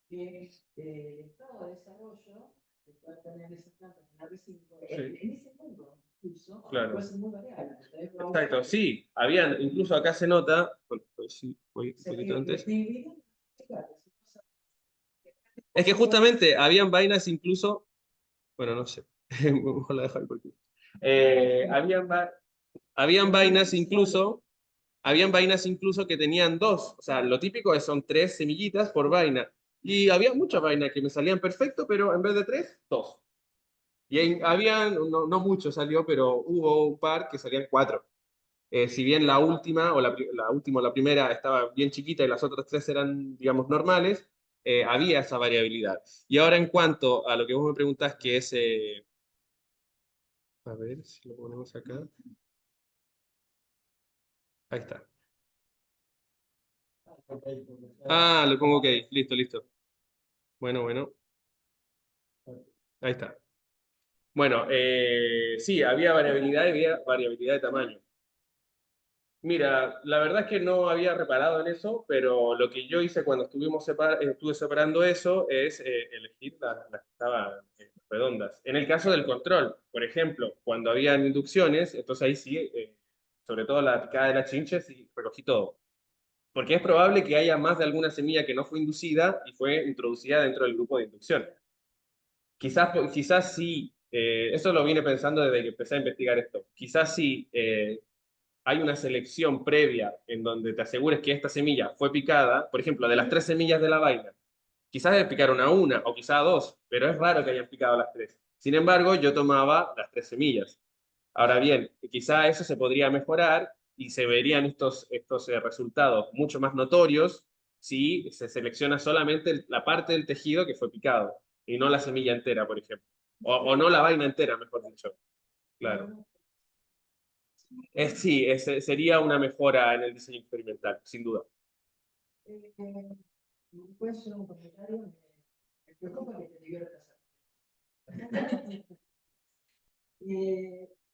que el estado de desarrollo que puede tener esas plantas en la R5, en ese mundo incluso, claro. puede ser muy variable. Exacto, sí, habían, incluso acá se nota, bueno, pues sí, voy un poquito antes. Es que justamente habían vainas incluso, bueno, no sé, mejor la dejo ahí porque... habían vainas incluso, que tenían dos, o sea, lo típico es son 3 semillitas por vaina, y había muchas vainas que me salían perfecto, pero en vez de 3, 2. Y habían, no, no mucho salió, pero hubo un par que salían 4. Si bien la última, o la última o la primera estaba bien chiquita y las otras 3 eran, digamos, normales, había esa variabilidad. Y ahora en cuanto a lo que vos me preguntás, que es, a ver si lo ponemos acá. Ahí está. Ah, le pongo OK, listo, listo. Bueno, bueno. Ahí está. Bueno, sí, había variabilidad y había variabilidad de tamaño. Mira, la verdad es que no había reparado en eso, pero lo que yo hice cuando estuve separando eso es elegir las que estaban redondas. En el caso del control, por ejemplo, cuando habían inducciones, entonces ahí sí, sobre todo la picada de la chinche, sí, recogí todo. Porque es probable que haya más de alguna semilla que no fue inducida y fue introducida dentro del grupo de inducción. Quizás sí, eso lo vine pensando desde que empecé a investigar esto. Quizás sí hay una selección previa en donde te asegures que esta semilla fue picada, por ejemplo, de las 3 semillas de la vaina, quizás le picaron a una o quizás a 2, pero es raro que hayan picado las 3. Sin embargo, yo tomaba las 3 semillas. Ahora bien, quizá eso se podría mejorar y se verían estos resultados mucho más notorios si se selecciona solamente la parte del tejido que fue picado y no la semilla entera, por ejemplo. O no la vaina entera, mejor dicho. Claro. Sí, sería una mejora en el diseño experimental, sin duda. Puede ser un comentario, me preocupa que te diviertas.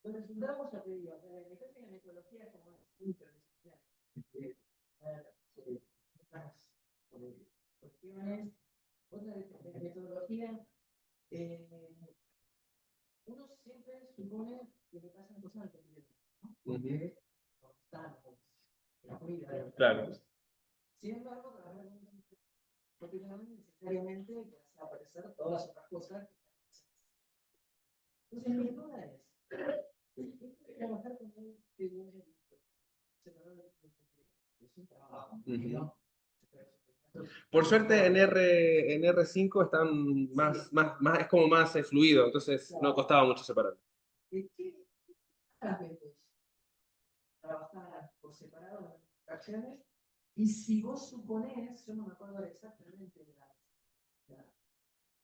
Los resultados, ya te digo, en el caso de la metodología es como interdisciplinar. Estas cuestiones, otra de metodología, uno siempre supone que le pasan cosas al cotidiano, ¿no? Porque están la comida. Claro. Sin embargo, trabajar con un cotidiano necesariamente que hace aparecer todas las otras cosas. Entonces, mi duda es, trabajar con un segundo separador de es un trabajo, ¿no? Por suerte en R5 están más, es como más fluido, entonces no costaba mucho separar. ¿Qué veces trabajar por separado en fracciones? Y si vos suponés, yo no me acuerdo exactamente de la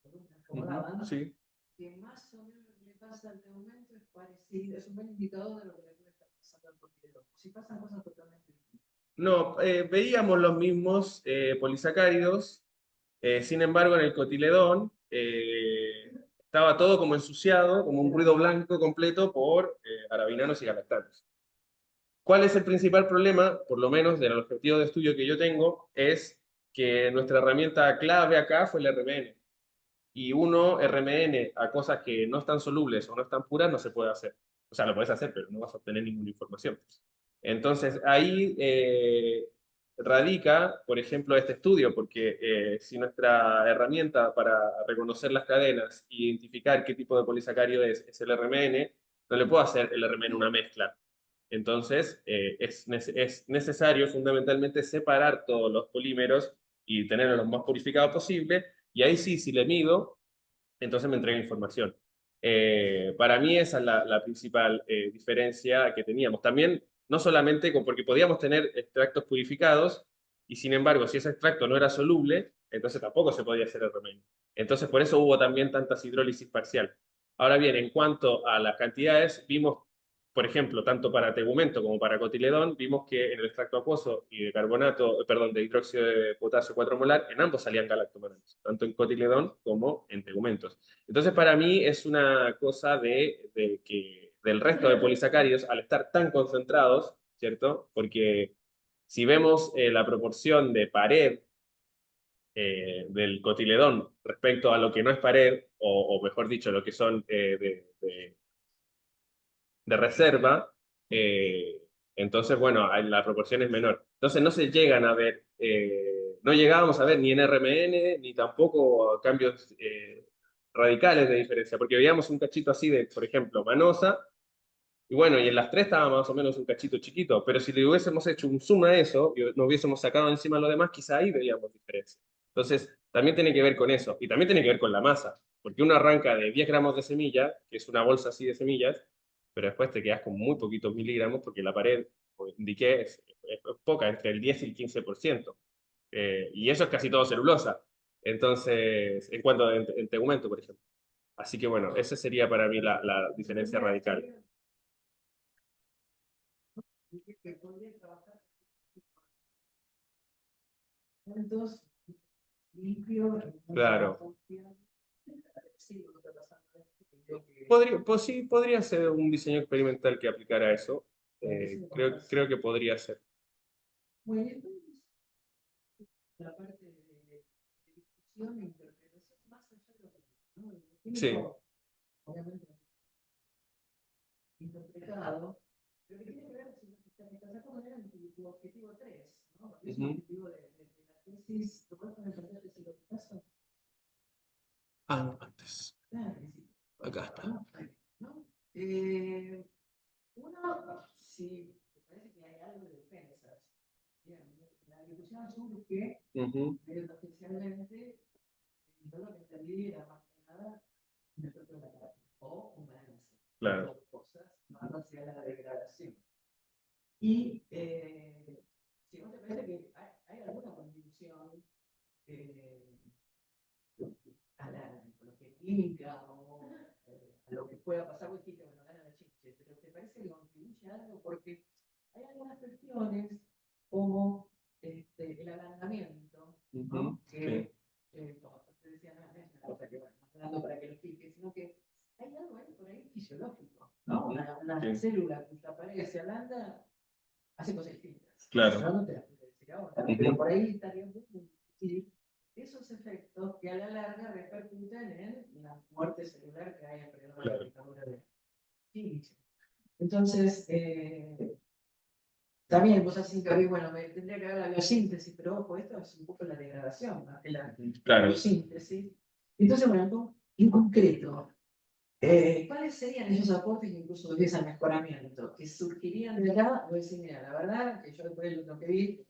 columna que daban, sí, que más o menos lo que le pasa al tegumento es parecido, es un buen indicador de lo que le puede estar pasando al cotidiano. Si pasan cosas totalmente distintas. no, veíamos los mismos polisacáridos, sin embargo en el cotiledón estaba todo como ensuciado, como un ruido blanco completo por arabinanos y galactanos. ¿Cuál es el principal problema? Por lo menos del objetivo de estudio que yo tengo, es que nuestra herramienta clave acá fue el RMN. Y uno, RMN, a cosas que no están solubles o no están puras, no se puede hacer. O sea, lo puedes hacer, pero no vas a obtener ninguna información. Entonces, ahí radica, por ejemplo, este estudio, porque si nuestra herramienta para reconocer las cadenas e identificar qué tipo de polisacárido es el RMN, no le puedo hacer el RMN una mezcla. Entonces, es necesario fundamentalmente separar todos los polímeros y tenerlos lo más purificados posible, y ahí sí, si le mido, entonces me entrega información. Para mí esa es la principal diferencia que teníamos. También, no solamente porque podíamos tener extractos purificados, y sin embargo, si ese extracto no era soluble, entonces tampoco se podía hacer el remedio. Entonces, por eso hubo también tantas hidrólisis parcial. Ahora bien, en cuanto a las cantidades, vimos, por ejemplo, tanto para tegumento como para cotiledón, vimos que en el extracto acuoso y de carbonato, perdón, de hidróxido de potasio 4 molar, en ambos salían galactomanales, tanto en cotiledón como en tegumentos. Entonces, para mí es una cosa del resto de polisacáridos, al estar tan concentrados, ¿cierto? Porque si vemos la proporción de pared del cotiledón respecto a lo que no es pared, o mejor dicho, lo que son de reserva, entonces, bueno, la proporción es menor. Entonces no se llegan a ver, no llegábamos a ver ni en RMN, ni tampoco cambios radicales de diferencia, porque veíamos un cachito así de, por ejemplo, manosa, y bueno, y en las tres estaba más o menos un cachito chiquito, pero si le hubiésemos hecho un zoom a eso, y nos hubiésemos sacado encima lo demás, quizá ahí veíamos diferencia. Entonces, también tiene que ver con eso, y también tiene que ver con la masa, porque uno arranca de 10 gramos de semilla, que es una bolsa así de semillas, pero después te quedas con muy poquitos miligramos, porque la pared, como indiqué, es poca, entre el 10 y el 15%. Y eso es casi todo celulosa. Entonces, en cuanto a en tegumento, por ejemplo. Así que bueno, esa sería para mí la diferencia radical. Que podría trabajar juntos, limpio, Claro. sí, lo que está pasando es que creo que Pues sí, podría ser un diseño experimental que aplicara eso. Creo que podría ser. bueno, entonces, la parte de discusión e interpretación más allá de lo que, ¿no? El Sí. químico, obviamente, interpretado, pero que tiene que ver, si no estás de acuerdo, era tu objetivo 3, ¿no? Porque es un objetivo de la tesis, ¿lo puedes poner en pantalla si lo paso? Ah, antes. Claro, sí. Acá está. ¿No? ¿No? Uno, si te parece que hay algo de defensas, bien, la discusión surge, medio tangencialmente, yo lo que entendí era más que nada un efecto de la carne, o un balance, Claro. dos cosas, más hacia la degradación. Y si no te parece que hay alguna contribución a la ecología química o a lo que pueda pasar, vos dijiste, bueno, gana la chinche, pero ¿te parece que contribuye a algo? Porque hay algunas cuestiones como el ablandamiento, ¿no? Que, como te decía, no es una cosa que, bueno, más dando para que lo explique, sino que hay algo ahí por ahí fisiológico, ¿no? Una célula cuya pared se ablanda hace cosas distintas. Claro. Yo no te las puedo decir ahora, pero por ahí estaría muy difícil esos efectos que a la larga repercuten en la muerte celular que hay alrededor de la dictadura de química. Entonces, también vos así que bueno, me tendría que haber la biosíntesis, pero ojo, esto es un poco la degradación, ¿no? La biosíntesis. Entonces, bueno, en concreto, ¿cuáles serían esos aportes que incluso ves al mejoramiento? Que surgirían de acá, voy a decir, mira, la verdad, que yo después de lo que vi,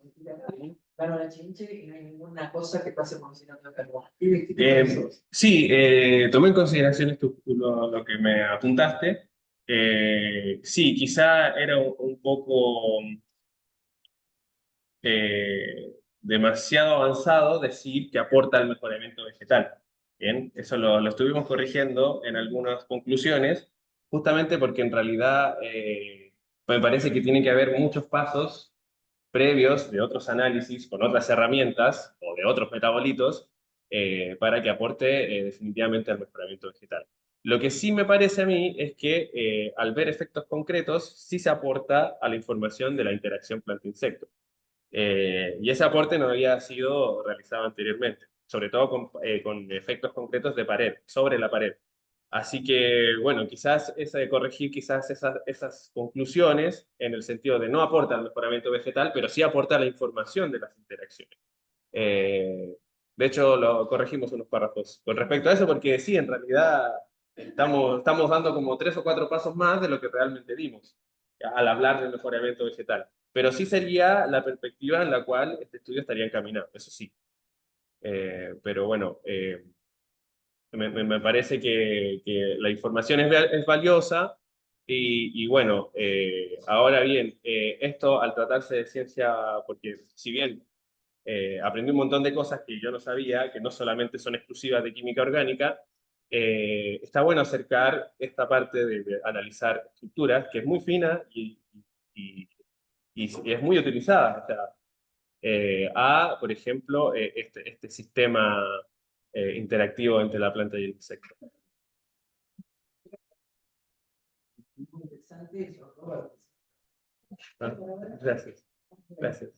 gano la chinche y no hay ninguna cosa que pase por encima de carbón. Sí, tomé en consideración lo que me apuntaste. Sí, quizá era un poco demasiado avanzado decir que aporta al mejoramiento vegetal. Bien, eso lo estuvimos corrigiendo en algunas conclusiones, justamente porque en realidad me parece que tiene que haber muchos pasos previos de otros análisis con otras herramientas o de otros metabolitos para que aporte definitivamente al mejoramiento vegetal. Lo que sí me parece a mí es que al ver efectos concretos sí se aporta a la información de la interacción planta-insecto. Y ese aporte no había sido realizado anteriormente, sobre todo con efectos concretos de pared, sobre la pared. Así que, bueno, quizás esa de corregir quizás esas conclusiones en el sentido de no aporta al mejoramiento vegetal, pero sí aporta la información de las interacciones. De hecho, lo corregimos unos párrafos con respecto a eso, porque sí, en realidad estamos dando como 3 o 4 pasos más de lo que realmente dimos al hablar del mejoramiento vegetal. Pero sí sería la perspectiva en la cual este estudio estaría encaminado, eso sí. Pero bueno, me parece que la información es valiosa y bueno, ahora bien, esto al tratarse de ciencia, porque si bien aprendí un montón de cosas que yo no sabía, que no solamente son exclusivas de química orgánica, está bueno acercar esta parte de analizar estructuras, que es muy fina y, y es muy utilizada. O sea, por ejemplo, este sistema interactivo entre la planta y el insecto. Muy interesante eso, ¿no? Ah, gracias, gracias.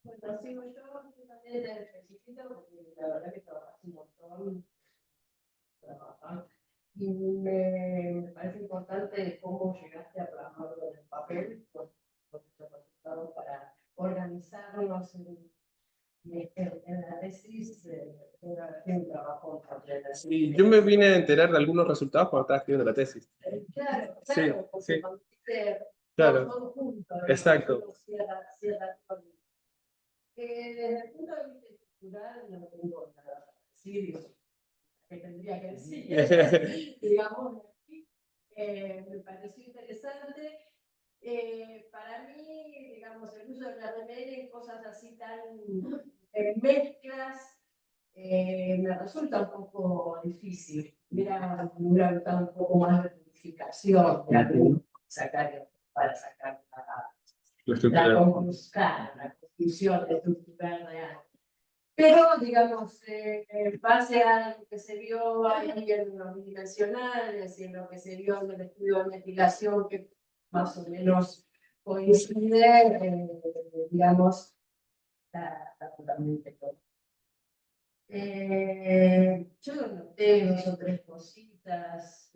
Bueno, sigo yo también te felicito porque la verdad que trabajas un montón. Y me parece importante cómo llegaste a plasmarlo en el papel, con estos resultados para organizarnos en la tesis, en un trabajo en Sí, yo me vine a enterar de algunos resultados cuando estaba escribiendo la tesis. Claro, Sí, claro, porque sí. cuando hiciste Claro. todo junto, Exacto. uno cierra todo. Desde el punto de vista estructural no tengo nada para decir, que tendría que decir, digamos, me pareció interesante. Para mí, digamos, el uso de la RML en cosas así tan mezclas me resulta un poco difícil. Me hubiera gustado un poco más de purificación para sacar la conclusión estructural real. Pero, digamos, en base a lo que se vio ahí en los bidimensionales y en lo que se vio en el estudio de investigación, que más o menos coincide, digamos, está totalmente todo. Yo noté 2 o 3 cositas.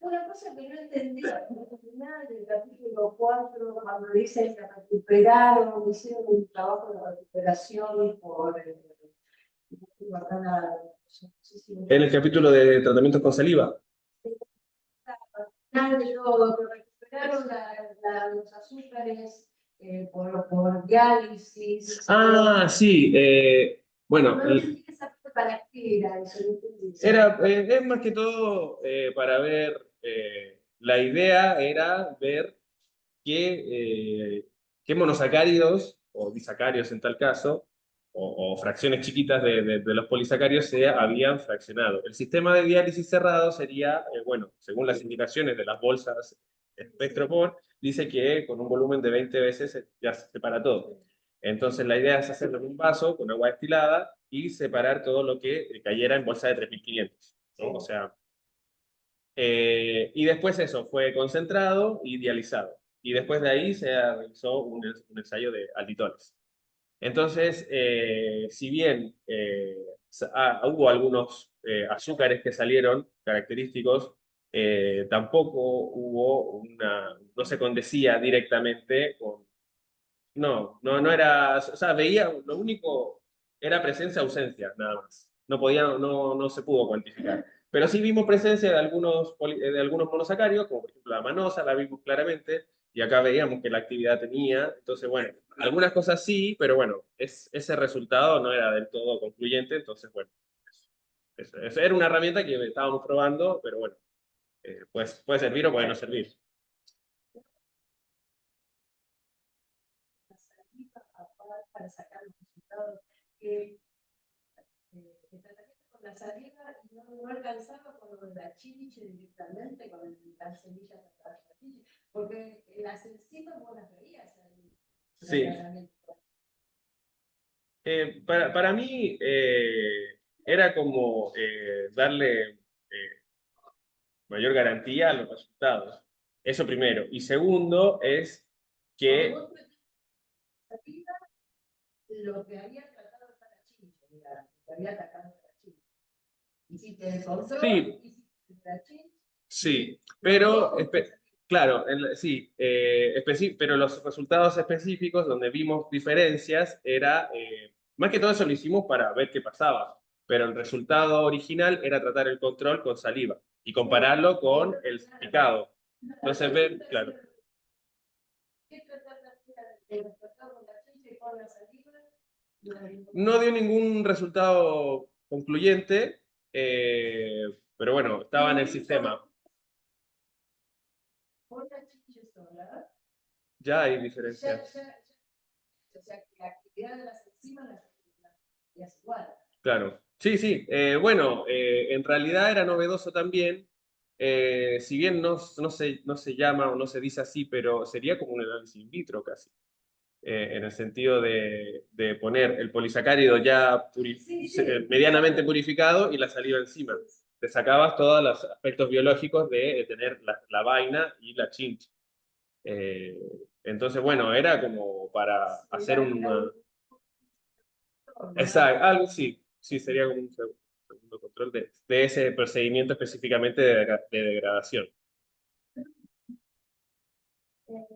Una cosa que no entendí al final del capítulo 4, cuando dicen que recuperaron, hicieron un trabajo de recuperación por En el capítulo de tratamientos con saliva. de todo, que recuperaron los azúcares por diálisis. Ah, sí. Bueno, No entendí esa parte para qué era eso, no entendí. es más que todo para ver, la idea era ver qué monosacáridos o disacáridos en tal caso, o fracciones chiquitas de los polisacáridos se habían fraccionado. El sistema de diálisis cerrado sería, bueno, según las indicaciones de las bolsas Spectropor, dice que con un volumen de 20 veces ya se separa todo. Entonces la idea es hacerlo en un vaso con agua destilada y separar todo lo que cayera en bolsa de 3500, ¿no? O sea, y después eso fue concentrado y dializado. Y después de ahí se realizó un ensayo de alditones. Entonces, si bien hubo algunos azúcares que salieron característicos, tampoco no se condecía directamente con... No era, o sea, veía, lo único era presencia-ausencia, nada más. No se pudo cuantificar. Pero sí vimos presencia de algunos monosacáridos, como por ejemplo la manosa, la vimos claramente, y acá veíamos que la actividad tenía. Entonces, bueno, algunas cosas sí, pero bueno, ese resultado no era del todo concluyente, entonces, bueno, eso era una herramienta que estábamos probando, pero bueno, pues, puede servir o puede no servir. Para sacar los resultados que el tratamiento con la saliva no alcanzaba con lo de la chiliche directamente, con las semillas de la chiliche, porque las encimas vos las veías ahí. Sí. Para mí era como darle mayor garantía a los resultados. Eso primero. Y segundo es que... Lo que había tratado de la chiliche, digamos, lo que había atacado la chiliche. Hiciste el control, Sí. hiciste la chin. Sí, pero, claro, sí, pero los resultados específicos donde vimos diferencias era, más que todo eso lo hicimos para ver qué pasaba, pero el resultado original era tratar el control con saliva y compararlo con el picado. Entonces, ver, claro. ¿Qué trataste de hacer el resultado con la chincha y con la saliva? No dio ningún resultado concluyente, pero bueno, estaba en el sistema. Con la chincha sola, Ya hay diferencias. o sea, que la actividad de las enzimas ya es igual. Claro, sí, sí. Bueno, en realidad era novedoso también, si bien no se llama o no se dice así, pero sería como un análisis in vitro casi, en el sentido de poner el polisacárido ya medianamente purificado y la saliva encima. Te sacabas todos los aspectos biológicos de tener la vaina y la chincha. Entonces, bueno, era como para hacer un... Exacto, algo sí, sí, sería como un segundo control de ese procedimiento específicamente de degradación. Bueno,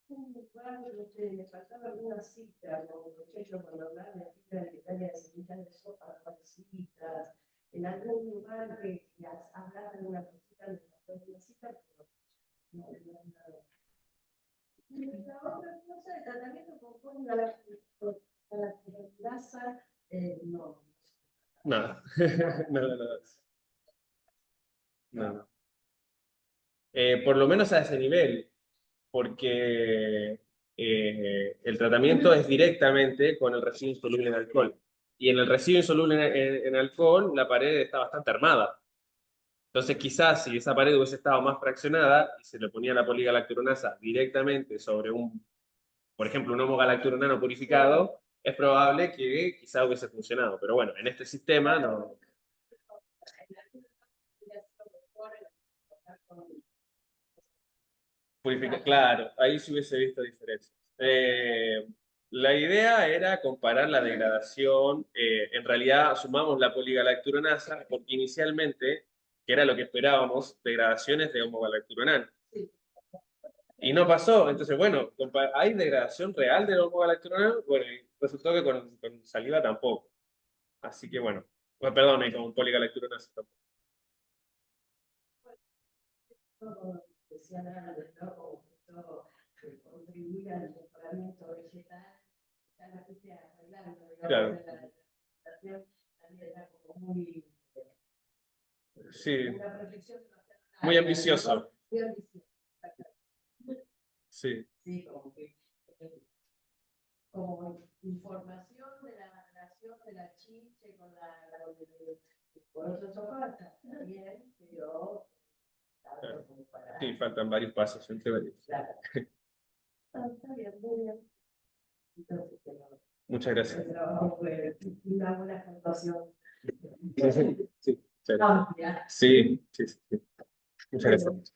un lugar donde me faltaba alguna cita, como por ejemplo cuando hablaba de la Italia de semillas de sopa para citas, en algún lugar que hablaba de una cosita, me faltó una cita, pero no hay nada. La otra cosa, el tratamiento con la grasa, no. Nada, nada, nada. No. Por lo menos a ese nivel, porque el tratamiento es directamente con el residuo insoluble en alcohol. Y en el residuo insoluble en alcohol, la pared está bastante armada. Entonces, quizás si esa pared hubiese estado más fraccionada y se le ponía la poligalacturonasa directamente sobre por ejemplo, un homogalacturonano purificado, es probable que quizás hubiese funcionado. Pero bueno, en este sistema no. Claro, ahí se hubiese visto diferencias. La idea era comparar la degradación, en realidad sumamos la poligalacturonasa, porque inicialmente, que era lo que esperábamos, degradaciones de homogalacturonano. Y no pasó, entonces bueno, ¿hay degradación real del homogalacturonano? Bueno, y resultó que con saliva tampoco. Así que bueno, perdón, con poligalacturonasa tampoco. Decían antes, ¿no? Como que esto contribuye al mejoramiento vegetal, ya lo fuiste arreglando, digamos, Claro. la alimentación también era como muy... Sí, una proyección muy ambicioso. ¿no? Muy ambicioso. Sí. Sí, como que como información de la relación de la chinche con con otros soportes, también, pero Claro. Sí, faltan varios pasos entre varios. Claro. Está bien, muy bien. Entonces, Muchas gracias. el trabajo fue una buena actuación. Sí, Amplia. sí, sí, sí. Muchas gracias.